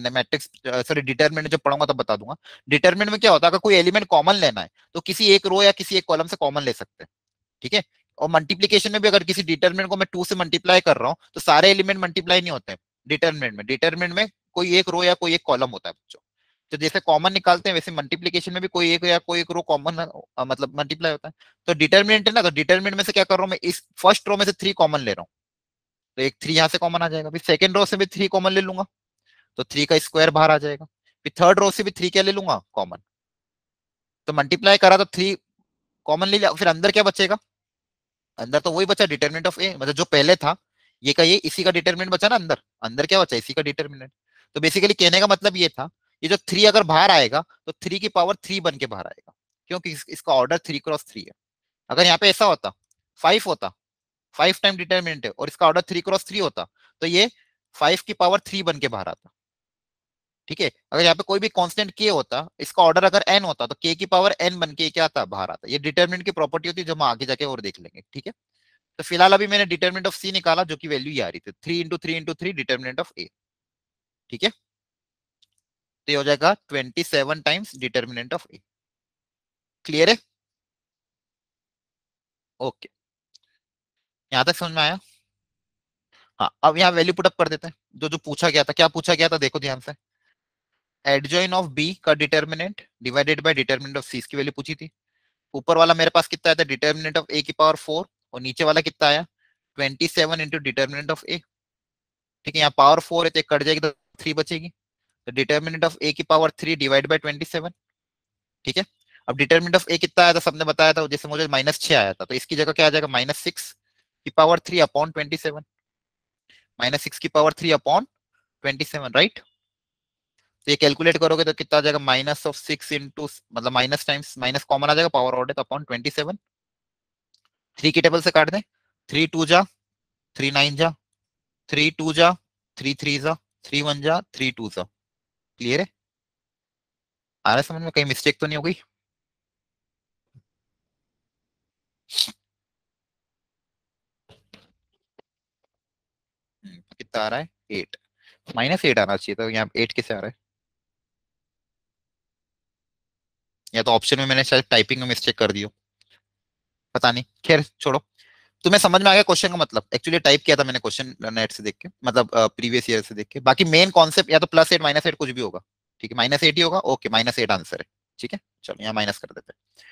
मैट्रिक्स, सॉरी डिटरमिनेंट जब पढ़ूंगा तब बता दूंगा। डिटरमिनेंट में क्या होता है, अगर कोई एलिमेंट कॉमन लेना है तो किसी एक रो या किसी एक कॉलम से कॉमन ले सकते हैं, ठीक है। और मल्टीप्लीकेशन में भी अगर किसी डिटरमिनेंट को मैं 2 से मल्टीप्लाई कर रहा हूँ तो सारे एलिमेंट मल्टीप्लाई नहीं होते हैं डिटरमिनेंट में कोई एक रो या कोई एक कॉलम होता है बच्चों। तो जैसे कॉमन निकालते हैं वैसे मल्टीप्लीकेशन में भी कोई एक या कोई एक रो कॉमन मतलब मल्टीप्लाई होता है। तो डिटरमिनेंट है ना, तो डिटरमिनेंट में से क्या कर रहा हूँ मैं, इस फर्स्ट रो में से 3 कॉमन ले रहा हूँ, तो एक 3 यहाँ से कॉमन आ जाएगा, फिर सेकंड रो से भी 3 कॉमन ले लूंगा, तो 3 का स्क्वायर बाहर आ जाएगा, फिर थर्ड रो से भी 3 क्या ले लूंगा, कॉमन। तो मल्टीप्लाई करा तो 3 कॉमन ले लिया, फिर अंदर क्या बचेगा, अंदर तो वही बचा डिटरमिनेंट ऑफ ए, मतलब जो पहले था ये का ये, इसी का डिटरमिनेंट बचा ना अंदर, अंदर क्या बचा, इसी का डिटरमिनेंट। तो बेसिकली कहने का मतलब ये था, ये जो 3 अगर बाहर आएगा तो 3 की पावर 3 बन के बाहर आएगा, क्योंकि इसका ऑर्डर 3 क्रॉस 3 है। अगर यहाँ पे ऐसा होता 5 होता, 5 टाइम डिटरमिनेंट है और इसका ऑर्डर 3 क्रॉस 3 होता, तो ये 5 की पावर 3 बन के बाहर आता, ठीक है। अगर यहाँ पे कोई भी कांस्टेंट के होता, इसका ऑर्डर अगर एन होता, तो के की पावर एन बन के क्या आता, बाहर आता। ये डिटरमिनेंट की प्रॉपर्टी होती है जो हम आगे जाके और देख लेंगे, ठीक है। तो फिलहाल अभी मैंने डिटरमिनेंट ऑफ सी निकाला जो कि वैल्यू ये आ रही थी, 3 × 3 × 3 डिटरमिनेंट ऑफ ए, ठीक है। तो ये हो जाएगा 27 times determinant of A. Clear है, ओके, यहाँ तक समझ में आया। हाँ, अब यहाँ वैल्यू पुटअप कर देते हैं, जो जो पूछा गया था, क्या पूछा गया था देखो ध्यान से। एडजॉइन ऑफ बी का determinant divided by determinant of C, इसकी वैल्यू पूछी थी। ऊपर वाला मेरे पास कितना आया था, डिटरमिनेंट ऑफ ए की पावर 4, और नीचे वाला कितना आया, 27 इंटू डिटरमिनेंट ऑफ ए, ठीक है। यहाँ पावर 4 है तो एक कट जाएगी तो 3 बचेगी, तो डिटरमिनेंट ऑफ ए की पावर 3 डिवाइड बाय 27, ठीक है। अब डिटरमिनेंट ऑफ ए कितना आया था, सबने बताया था, जैसे मुझे -6 आया था, तो इसकी जगह क्या आ जाएगा, -6 की पावर 3 अपॉन 27, -6 की पावर 3 अपॉन 27, राइट। तो ये कैलकुलेट करोगे तो कितना आ जाएगा, -6 इंटू, मतलब माइनस टाइम्स माइनस कॉमन आ जाएगा, पावर ऑर्डर तो अपॉन 27, 3 की टेबल से काट दें, 3 × 2 = 3 × 9 = 3 × 2 = 3 × 3 = 3 × 1 = 3 × 2 = क्लियर है, आ रहा है समझ में, कहीं मिस्टेक तो नहीं हो गई। कितना आ रहा है, 8, -8 आना चाहिए, तो यहाँ 8 कैसे आ रहा है, या तो ऑप्शन में मैंने शायद टाइपिंग में मिस्टेक कर दी हो, पता नहीं, खैर छोड़ो। तुम्हें समझ में आ गया क्वेश्चन का मतलब, एक्चुअली टाइप किया था मैंने क्वेश्चन नेट से देख के, मतलब प्रीवियस ईयर से देख के। बाकी मेन कॉन्सेप्ट या तो +8 -8 कुछ भी होगा, ठीक है, -8 ही होगा, ओके, -8 आंसर है, ठीक है। चलो यहाँ माइनस कर देते हैं।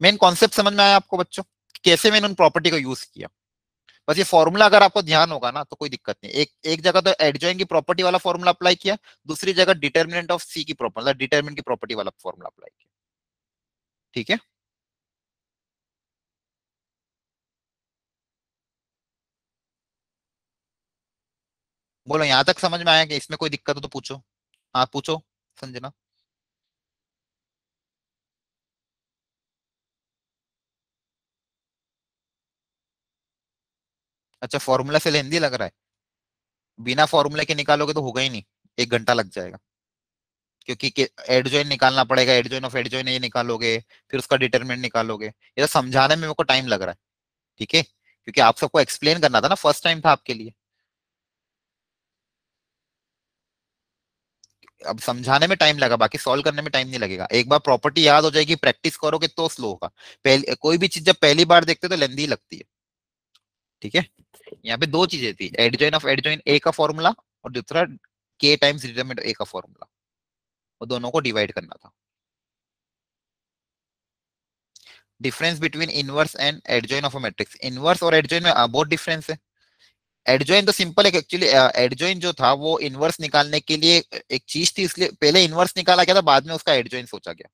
मेन कॉन्सेप्ट समझ में आया आपको बच्चों, कैसे मैंने उन प्रॉपर्टी को यूज किया। बस ये फॉर्मूला अगर आपको ध्यान होगा ना तो कोई दिक्कत नहीं, एक एक जगह तो एडजॉइन की प्रॉपर्टी वाला फॉर्मूला अप्लाई किया, दूसरी जगह डिटर्मिनेंट ऑफ सी की प्रॉपर्टी, मतलब डिटर्मिनेंट की प्रॉपर्टी वाला फॉर्मूला अप्लाई किया, ठीक है। बोलो यहाँ तक समझ में आया कि इसमें कोई दिक्कत हो तो पूछो, हाँ पूछो संजना। अच्छा, फॉर्मूला से लेंदी लग रहा है, बिना फॉर्मूले के निकालोगे तो होगा ही नहीं, 1 घंटा लग जाएगा, क्योंकि एडजॉइन निकालना पड़ेगा, एडजॉइन ऑफ एडजॉइन ये निकालोगे, फिर उसका डिटरमिनेंट निकालोगे, ये तो समझाने में मेरे को टाइम लग रहा है, ठीक है, क्योंकि आप सबको एक्सप्लेन करना था ना, फर्स्ट टाइम था आपके लिए। अब समझाने में टाइम लगा, बाकी सॉल्व करने में टाइम नहीं लगेगा, एक बार प्रॉपर्टी याद हो जाएगी, प्रैक्टिस करोगे तो स्लो होगा। पहले कोई भी चीज जब पहली बार देखते हो तो लेंदी लगती है, ठीक है। यहाँ पे दो चीजें थी, एडजॉइन ऑफ एडजॉइन ए का फॉर्मूला, और दूसरा के टाइम्स डिटरमिनेंट ए का फॉर्मूला, वो दोनों को डिवाइड करना था। Difference between inverse and adjoin of a matrix, inverse और एडजॉइन में बहुत डिफरेंस है। एडजॉइन तो सिंपल है, एक्चुअली एडजॉइन जो था वो इनवर्स निकालने के लिए एक चीज थी, इसलिए पहले इनवर्स निकाला गया था, बाद में उसका एडजॉइन सोचा गया,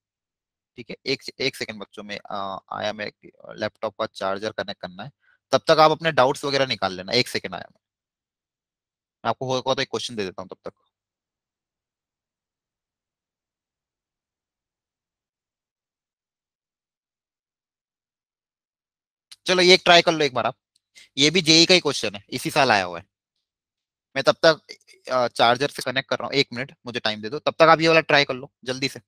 ठीक है। एक एक सेकंड बच्चों में आया, मैं लैपटॉप का चार्जर कनेक्ट करना है, तब तक आप अपने डाउट्स वगैरह निकाल लेना, एक सेकंड आया मैं। आपको होगा तो एक क्वेश्चन दे देता हूँ तब तक। चलो ये एक ट्राई कर लो एक बार आप। ये भी जेई का ही क्वेश्चन है, इसी साल आया हुआ है। मैं तब तक चार्जर से कनेक्ट कर रहा हूँ, 1 मिनट मुझे टाइम दे दो, तब तक आप ये वाला ट्राई कर लो जल्दी से।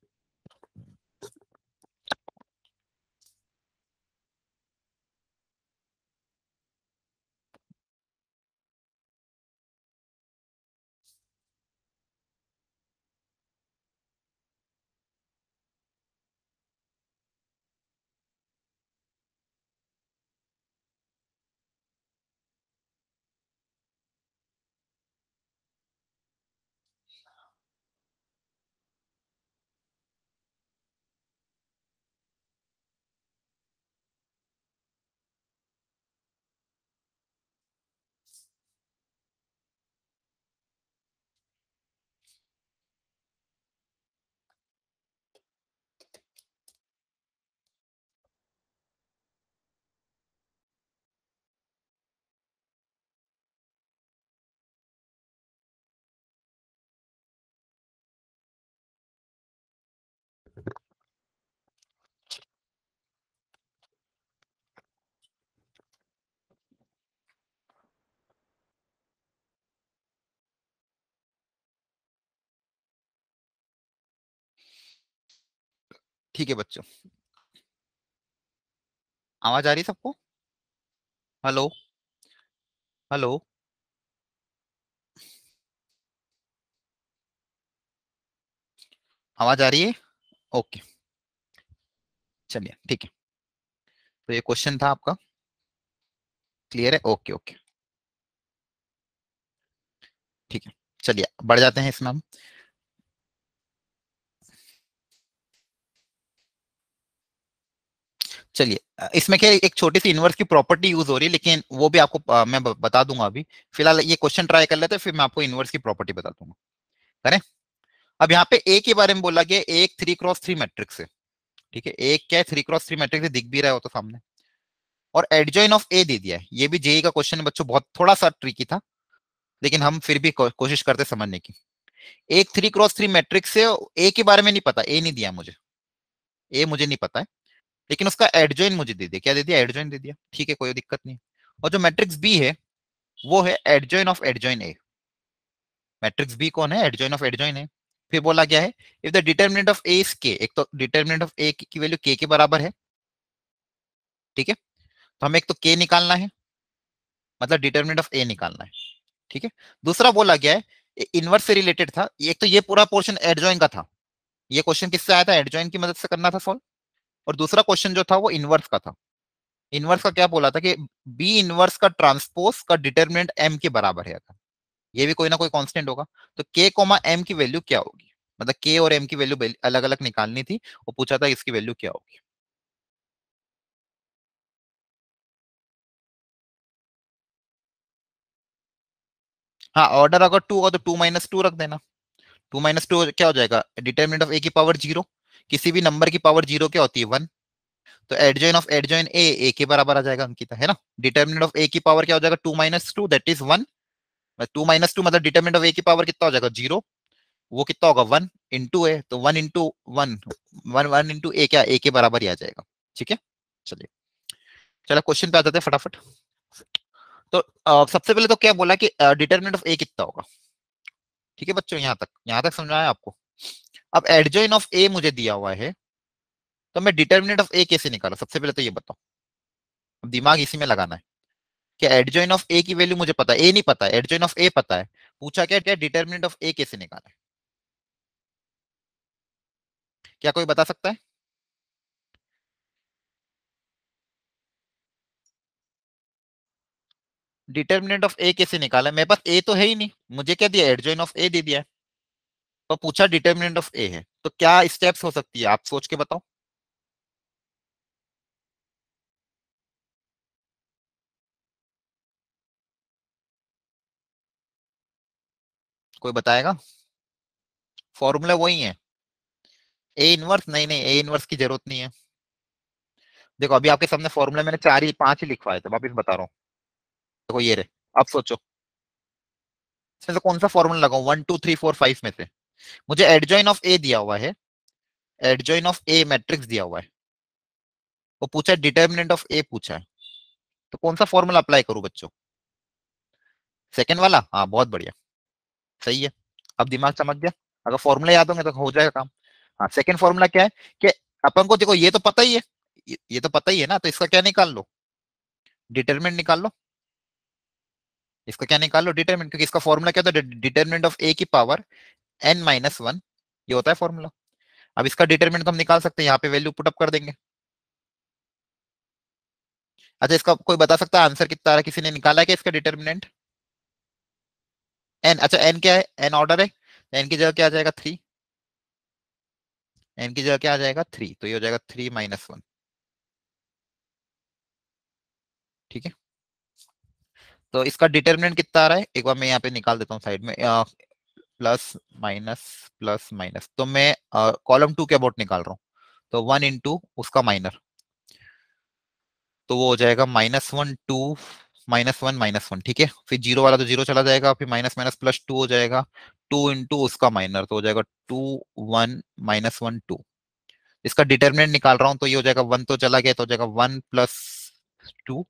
ठीक है बच्चों, आवाज आ रही है सबको? हेलो? हेलो? आवाज आ रही है? ओके, चलिए ठीक है। तो ये क्वेश्चन था आपका, क्लियर है? ओके ओके, ठीक है। चलिए बढ़ जाते हैं इसमें हम। चलिए इसमें क्या है, एक छोटी सी इनवर्स की प्रॉपर्टी यूज हो रही है, लेकिन वो भी आपको मैं बता दूंगा अभी। फिलहाल ये क्वेश्चन ट्राई कर लेते हैं, फिर मैं आपको इनवर्स की प्रॉपर्टी बता दूंगा। करें? अब यहाँ पे ए के बारे में बोला गया, एक 3x3 मैट्रिक्स है। ठीक है, एक क्या है, 3x3 मैट्रिक्स है, दिख भी रहा हो तो सामने। और एडजॉइन ऑफ ए दे दिया है। ये भी जेई का क्वेश्चन है बच्चों, बहुत थोड़ा सा ट्रिकी था, लेकिन हम फिर भी कोशिश करते समझने की। एक 3x3 मैट्रिक्स है, ए के बारे में नहीं पता, ए नहीं दिया मुझे, ए मुझे नहीं पता है। लेकिन उसका एडजॉइन मुझे दे दिया, क्या दे दिया, एडजॉइन दे दिया। ठीक है, कोई दिक्कत नहीं। और जो मैट्रिक्स बी है वो है adjoint of adjoint A. Matrix B कौन है, एडजॉइन ऑफ एडजॉइन ए। फिर बोला गया है, if the determinant of A is के, एक तो डिटर्मिनेंट ऑफ ए की वैल्यू के बराबर है। ठीक है, तो हमें एक तो के निकालना है, मतलब डिटर्मिनेंट ऑफ ए निकालना है। ठीक है। दूसरा बोला गया है, इनवर्स से रिलेटेड था, एक तो ये पूरा पोर्शन एडजॉइन का था। ये क्वेश्चन किससे आया था, एडजॉइन की मदद से करना था सॉल्व। और दूसरा क्वेश्चन जो था वो इनवर्स का था। इनवर्स का क्या बोला था कि बी इनवर्स का ट्रांसपोज का डिटर्मिनेंट एम के बराबर है। ये भी कोई ना कोई कांस्टेंट होगा। तो के कोमा एम की वैल्यू क्या होगी, मतलब के और एम की वैल्यू अलग अलग निकालनी थी। वो पूछा था इसकी वैल्यू क्या होगी। हाँ, ऑर्डर अगर 2 होगा तो 2 - 2 रख देना। 2 - 2 क्या हो जाएगा, डिटर्मिनेंट ऑफ ए की पावर 0। किसी भी नंबर की पावर 0 क्या होती है, 1। तो एडजॉइन ऑफ एडजॉइन ए के बराबर आ जाएगा अंकिता, है ना। डिटर्मिनेंट ऑफ ए की पावर क्या हो जाएगा, 2 - 2 दैट इज 1। 2 - 2 मतलब डिटर्मिनेंट ऑफ ए की पावर कितना हो जाएगा, 0। वो कितना होगा, 1 इंटू ए, तो 1 इंटू 1, 1 इंटू ए, क्या ए के बराबर ही आ जाएगा। ठीक है। चलिए, चलो क्वेश्चन पे आ जाते हैं फटाफट। तो सबसे पहले तो क्या बोला कि डिटर्मिनेंट ऑफ ए कितना होगा। ठीक है बच्चों, यहाँ तक समझ में आया आपको? अब एडजॉइन ऑफ ए मुझे दिया हुआ है, तो मैं डिटर्मिनेंट ऑफ ए कैसे निकाला, सबसे पहले तो ये बताओ। अब दिमाग इसी में लगाना है कि एडजॉइन ऑफ ए की वैल्यू मुझे पता है, ए नहीं पता है, एडजॉइन ऑफ ए पता है। पूछा क्या क्या, डिटर्मिनेंट ऑफ ए कैसे निकाला है। क्या कोई बता सकता है? डिटर्मिनेंट ऑफ ए कैसे निकाला है? मेरे पास ए तो है ही नहीं, मुझे क्या दिया, एडजॉइन ऑफ ए दे दिया है। तो पूछा डिटर्मिनेंट ऑफ ए है, तो क्या स्टेप्स हो सकती है, आप सोच के बताओ। कोई बताएगा? फॉर्मूला वही है, ए इनवर्स। नहीं नहीं, ए इनवर्स की जरूरत नहीं है। देखो अभी आपके सामने फॉर्मूला मैंने 4 ही 5 ही लिखवाए थे, वापिस बता रहा हूँ। देखो ये रहे, अब सोचो। इसमें से कौन सा फॉर्मूला लगाऊं 1 2 3 4 5 में से? मुझे एडजॉइन ऑफ ए दिया हुआ है, एडजॉइन ऑफ ए मैट्रिक्स दिया हुआ है, वो पूछा है डिटर्मिनेंट ऑफ ए पूछा है, तो कौन सा फॉर्मूला अप्लाई करूं बच्चों? सेकंड वाला, हाँ बहुत बढ़िया, सही है। अब दिमाग चमक गया, अगर फॉर्मूला याद होंगे तो हो जाएगा काम। हाँ सेकंड फॉर्मूला क्या है कि अपन को देखो ये तो पता ही है, ये तो पता ही है ना, तो इसका क्या निकाल लो, डिटरमिनेंट निकाल लो। इसका क्या निकाल लो, डिटरमिनेंट, क्योंकि इसका फॉर्मूला क्या था, डिटरमिनेंट ऑफ ए की पावर n-1, ये होता है फॉर्मूला। अब इसका डिटरमिनेंट तो हम निकाल सकते हैं, यहाँ पे वैल्यू पुटअप कर देंगे। अच्छा इसका कोई बता सकता है आंसर कितना आ रहा है, किसी ने निकाला है क्या इसका डिटरमिनेंट? n, अच्छा n क्या है, n ऑर्डर है, n की जगह क्या आ जाएगा 3, n की जगह क्या आ जाएगा 3, तो ये हो जाएगा 3 - 1। ठीक है, तो इसका डिटरमिनेंट कितना आ रहा है, एक बार मैं यहाँ पे निकाल देता हूँ साइड में, प्लस माइनस प्लस माइनस, तो मैं कॉलम 2 के अबाउट निकाल रहा हूँ, तो 1 इंटू उसका माइनर, तो वो हो जाएगा -1 2 -1 - 1। ठीक है, फिर जीरो वाला तो जीरो चला जाएगा, फिर माइनस माइनस प्लस 2 हो जाएगा, 2 इंटू उसका माइनर, तो हो जाएगा 2 1 - 1 2। इसका डिटरमिनेंट निकाल रहा हूँ, तो ये हो जाएगा 1 तो चला गया, तो हो जाएगा 1 + 2,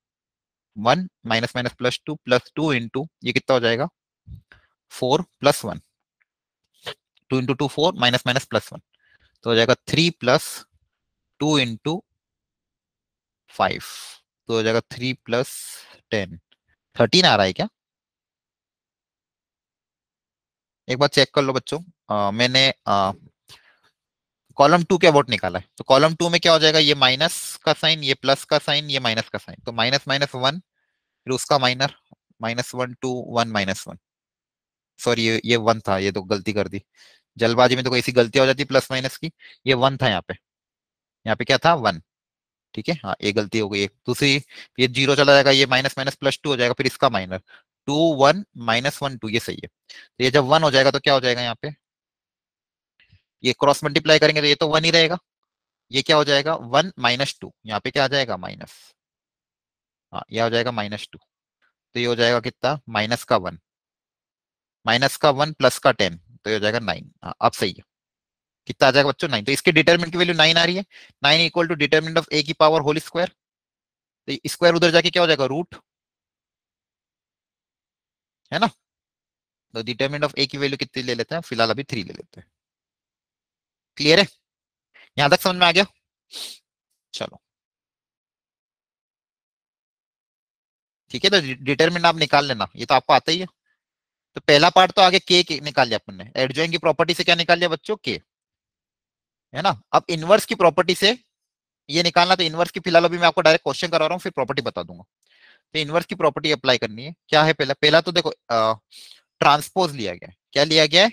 1 माइनस माइनस +2 +2 इंटू ये कितना हो जाएगा 4 + 1, 2 × 2 4 माइनस माइनस +1, तो हो जाएगा 3 + 2 × 5, तो हो जाएगा 3 + 10, 13 आ रहा है क्या? एक बार चेक कर लो बच्चों, मैंने कॉलम 2 के अबाउट निकाला है, तो कॉलम 2 में क्या हो जाएगा, ये माइनस का साइन, ये प्लस का साइन, ये माइनस का साइन, तो माइनस माइनस 1, फिर उसका माइनर, -1 2 1 - 1। सॉरी ये 1 था, ये तो गलती कर दी, जल्दबाजी में तो कोई ऐसी गलती हो जाती प्लस माइनस की, ये 1 था यहाँ पे क्या था 1। ठीक है, हाँ ये गलती हो गई एक दूसरी, ये जीरो चला जाएगा, ये माइनस माइनस +2 हो जाएगा, फिर इसका माइनर, 2 1 -1 2, ये सही है। तो ये जब 1 हो जाएगा तो क्या हो जाएगा यहाँ पे, ये क्रॉस मल्टीप्लाई करेंगे तो ये तो 1 ही रहेगा, ये क्या हो जाएगा 1 - 2, यहाँ पे क्या आ जाएगा माइनस, हाँ ये हो जाएगा -2, तो ये हो जाएगा कितना -1, -1 + 10, तो ये हो जाएगा 9। हाँ अब सही है, कितना आ जाएगा बच्चों 9, तो इसके डिटरमिनेंट की वैल्यू 9 आ रही है, 9 equal to determinant of A की पावर होल स्क्वायर, तो स्क्वायर उधर जाके क्या हो जाएगा रूट, है ना। तो डिटरमिनेंट ऑफ ए की वैल्यू कितनी ले लेते हैं फिलहाल, अभी 3 ले लेते हैं। क्लियर है, यहां तक समझ में आ गया? चलो ठीक है, तो डिटरमिनेंट आप निकाल लेना, ये तो आपको आता ही है। तो पहला पार्ट तो आगे के निकाल लिया अपन ने, एडजॉइन की प्रॉपर्टी से क्या निकाल लिया बच्चों के, है ना। अब इनवर्स की प्रॉपर्टी से ये निकालना, तो इनवर्स की फिलहाल अभी मैं आपको डायरेक्ट क्वेश्चन करा रहा हूँ, फिर प्रॉपर्टी बता दूंगा। तो इनवर्स की प्रॉपर्टी अप्लाई करनी है, क्या है पहला पहला तो देखो ट्रांसपोज लिया गया है, क्या लिया गया है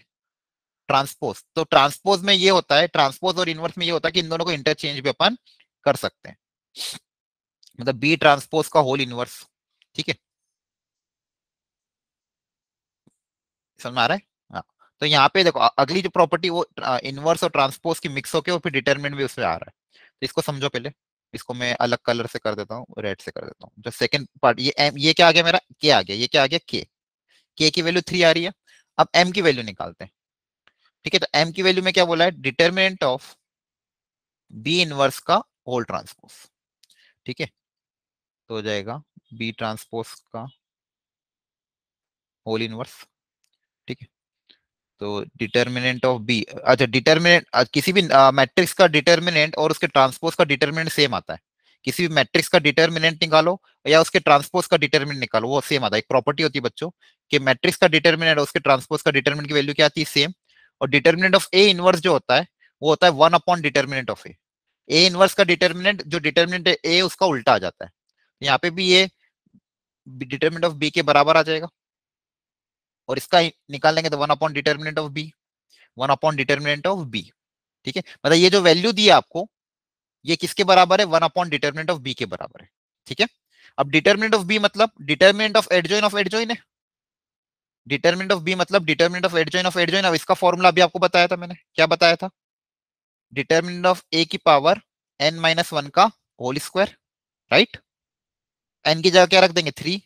ट्रांसपोज, तो ट्रांसपोज में ये होता है, ट्रांसपोज और इनवर्स में ये होता है कि इन दोनों को इंटरचेंज भी अपन कर सकते हैं, मतलब बी ट्रांसपोज का होल इनवर्स। ठीक है, समझ में आ रहा है? हाँ, तो यहाँ पे देखो अगली जो प्रॉपर्टी वो इनवर्स और ट्रांसपोज की मिक्स होके और फिर डिटरमिनेंट भी उसमें आ रहा है, तो इसको समझो पहले। इसको मैं अलग कलर से कर देता हूँ, रेड से कर देता हूँ। जो सेकंड पार्ट, ये क्या आ गया मेरा, के आ गया, ये क्या आ गया के की वैल्यू 3 आ रही है। अब एम की वैल्यू निकालते हैं। ठीक है, तो एम की वैल्यू में क्या बोला है, डिटरमिनेंट ऑफ बी इनवर्स का होल ट्रांसपोज। ठीक है, तो हो जाएगा बी ट्रांसपोज का होल इनवर्स। ठीक है, तो डिटर्मिनेंट ऑफ बी, अच्छा डिटर्मिनेंट किसी भी मैट्रिक्स का डिटर्मिनेंट और उसके ट्रांसपोज का डिटर्मिनेंट सेम आता है। किसी भी मैट्रिक्स का डिटर्मिनेंट निकालो या उसके ट्रांसपोज का डिटर्मिनेंट निकालो, वो सेम आता है। एक प्रॉपर्टी होती है बच्चों कि मैट्रिक्स का डिटर्मिनेंट और उसके ट्रांसपोज का डिटर्मिनेंट की वैल्यू क्या आती है सेम, और डिटर्मिनेंट ऑफ ए इनवर्स जो होता है वो होता है 1/डिटर्मिनेंट ऑफ ए इनवर्स का डिटर्मिनेंट, जो डिटर्मिनेंट है ए उसका उल्टा आ जाता है, यहाँ पे भी ये डिटर्मिनेंट ऑफ बी के बराबर आ जाएगा, और इसका निकाल लेंगे तो 1/डिटर्मिनेंट ऑफ बी। ठीक है, मतलब ये जो वैल्यू दी है आपको, ये किसके बराबर है 1/डिटर्मिनेंट ऑफ बी के बराबर है। ठीक है, अब डिटर्मिनेंट ऑफ बी मतलब डिटर्मिनेंट ऑफ एडजॉइन है, डिटर्मिनेंट ऑफ बी मतलब डिटर्मिनेंट ऑफ एडजॉइन। अब इसका फॉर्मूला अभी आपको बताया था मैंने, क्या बताया था, डिटर्मिनेंट ऑफ ए की पावर n - 1 का होल स्क्वायर, राइट। एन की जगह क्या रख देंगे 3,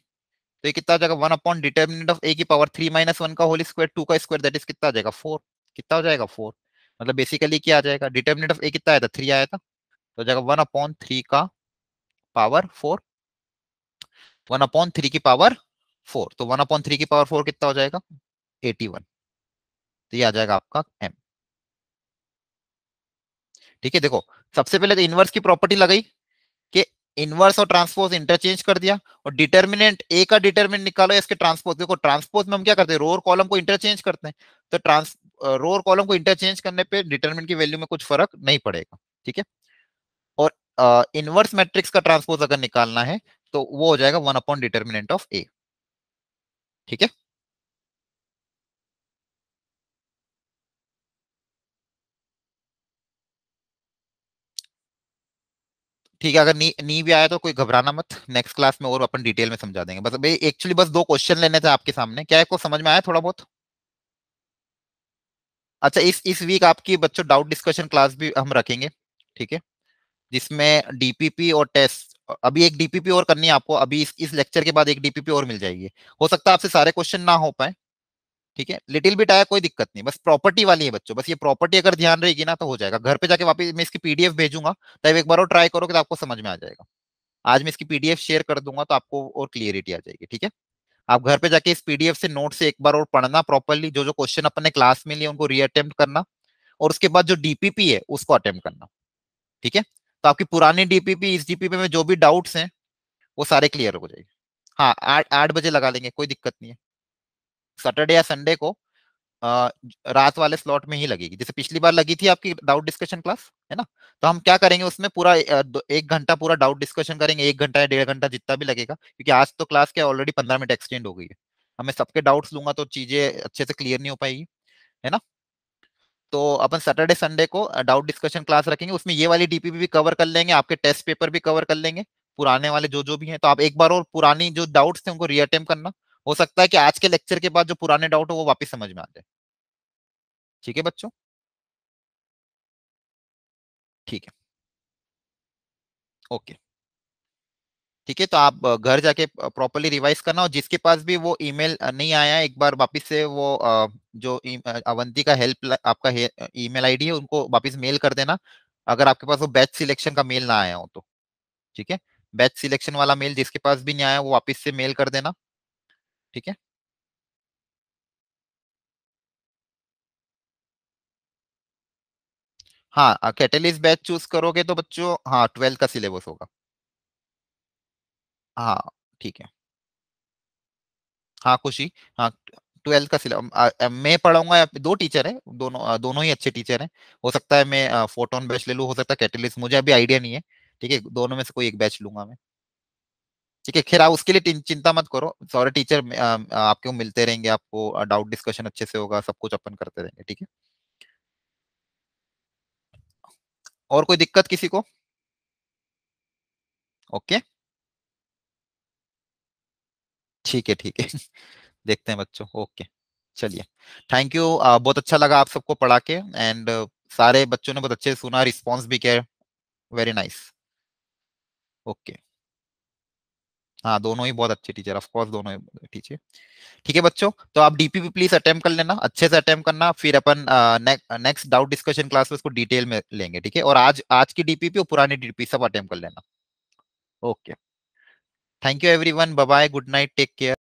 तो ये कितना हो जाएगा 1 अपॉन डिटर्मिनेंट ऑफ ए की पावर 3 - 1 का होल स्क्वायर 2 का स्क्वायर, दैट इज कितना आ जाएगा 4। कितना हो जाएगा 4। मतलब बेसिकली क्या आ जाएगा, डिटर्मिनेंट ऑफ ए कितना आया था 3 आया था, तो हो जाएगा 1/3 का पावर 4, 1/3 की पावर 4, तो 1/3 की पावर 4 कितना हो जाएगा 81। तो ये आ जाएगा आपका m। ठीक है, देखो सबसे पहले तो इनवर्स की प्रॉपर्टी लगाई कि इनवर्स और ट्रांसपोज इंटरचेंज कर दिया, और डिटर्मिनेंट ए का डिटर्मिनेंट निकालो इसके ट्रांसपोज। देखो ट्रांसपोज में हम क्या करते हैं, रो और कॉलम को इंटरचेंज करते हैं, तो रो और कॉलम को इंटरचेंज करने पे डिटर्मिनेंट की वैल्यू में कुछ फर्क नहीं पड़ेगा। ठीक है, और इनवर्स मैट्रिक्स का ट्रांसपोज अगर निकालना है तो वो हो जाएगा 1/डिटर्मिनेंट ऑफ ए। ठीक है, ठीक है, अगर नी भी आया तो कोई घबराना मत, नेक्स्ट क्लास में और अपन डिटेल में समझा देंगे। बस भाई एक्चुअली बस 2 क्वेश्चन लेने थे आपके सामने, क्या आपको समझ में आया थोड़ा बहुत। अच्छा, इस वीक आपकी बच्चों डाउट डिस्कशन क्लास भी हम रखेंगे। ठीक है, जिसमें डीपीपी और टेस्ट, अभी एक डीपीपी और करनी है आपको, अभी इस लेक्चर के बाद एक डीपीपी और मिल जाएगी। हो सकता है आपसे सारे क्वेश्चन ना हो पाए, ठीक है, लिटिल बिट आया कोई दिक्कत नहीं, बस प्रॉपर्टी वाली है बच्चों, बस ये प्रॉपर्टी अगर ध्यान रहेगी ना तो हो जाएगा। घर पे जाके वापस मैं इसकी पीडीएफ भेजूंगा, तब एक बार और ट्राई करोगे तो आपको समझ में आ जाएगा। आज मैं इसकी पीडीएफ शेयर कर दूंगा तो आपको और क्लियरिटी आ जाएगी। ठीक है, आप घर पे जाके इस पीडीएफ से नोट से एक बार और पढ़ना प्रॉपरली, जो जो क्वेश्चन अपने क्लास में लिए उनको रीअटेम्प्ट करना, और उसके बाद जो डीपीपी है उसको अटेम्प्ट करना। ठीक है, तो आपकी पुरानी डीपीपी इस डीपीपी में जो भी डाउट्स हैं वो सारे क्लियर हो जाएंगे। हाँ, 8 बजे लगा लेंगे, कोई दिक्कत नहीं है। सैटरडे या संडे को अ, रात वाले स्लॉट में ही लगेगी, जैसे पिछली बार लगी थी आपकी डाउट डिस्कशन क्लास, है ना। तो हम क्या करेंगे उसमें पूरा 1 घंटा पूरा डाउट डिस्कशन करेंगे, 1 घंटा या 1.5 घंटा जितना भी लगेगा, क्योंकि आज तो क्लास के ऑलरेडी 15 मिनट एक्सटेंड हो गई है। हमें सबके डाउट्स लूंगा तो चीजें अच्छे से क्लियर नहीं हो पाएगी, है ना। तो अपन सैटरडे संडे को डाउट डिस्कशन क्लास रखेंगे, उसमें ये वाली डीपीपी भी कवर कर लेंगे, आपके टेस्ट पेपर भी कवर कर लेंगे, पुराने वाले जो जो भी हैं। तो आप एक बार और पुरानी जो डाउट्स थे उनको रीअटेम्प्ट करना, हो सकता है कि आज के लेक्चर के बाद जो पुराने डाउट हो वो वापस समझ में आ जाए। ठीक है बच्चों, ठीक है, ओके। ठीक है, तो आप घर जाके प्रॉपरली रिवाइज करना, और जिसके पास भी वो ईमेल नहीं आया है, एक बार वापस से वो जो अवंती का हेल्प आपका ईमेल आईडी है उनको वापस मेल कर देना, अगर आपके पास वो बैच सिलेक्शन का मेल ना आया हो तो। ठीक है, बैच सिलेक्शन वाला मेल जिसके पास भी नहीं आया वो वापस से मेल कर देना। ठीक है, हाँ, कैटलिस्ट बैच चूज करोगे तो बच्चों हाँ 12th का सिलेबस होगा। हाँ, ठीक है, हाँ खुशी, हाँ 12th का सिलेबस मैं पढ़ाऊंगा, या 2 टीचर है, दोनों ही अच्छे टीचर हैं। हो सकता है मैं फोटोन बैच ले लूँ, हो सकता है कैटलिस्ट, मुझे अभी आइडिया नहीं है। ठीक है, दोनों में से कोई एक बैच लूंगा मैं। ठीक है, खैर आप उसके लिए चिंता मत करो, सारे टीचर आपको मिलते रहेंगे, आपको डाउट डिस्कशन अच्छे से होगा, सब कुछ अपन करते रहेंगे। ठीक है, और कोई दिक्कत किसी को। ओके, ठीक है, ठीक है। देखते हैं बच्चों, ओके, चलिए, थैंक यू। बहुत अच्छा लगा आप सबको पढ़ा के, एंड सारे बच्चों ने बहुत अच्छे से सुना, रिस्पॉन्स भी किया, वेरी नाइस। ओके, हाँ दोनों ही बहुत अच्छे टीचर, ऑफ कोर्स दोनों ही टीचर। ठीक है बच्चों, तो आप डीपीपी प्लीज अटेम्प्ट कर लेना, अच्छे से अटेम्प्ट करना, फिर अपन नेक्स्ट डाउट डिस्कशन क्लास में उसको डिटेल में लेंगे। ठीक है, और आज आज की डीपीपी और पुरानी डीपीपी सब अटेम्प्ट कर लेना। Okay, thank you everyone, bye bye, good night, take care.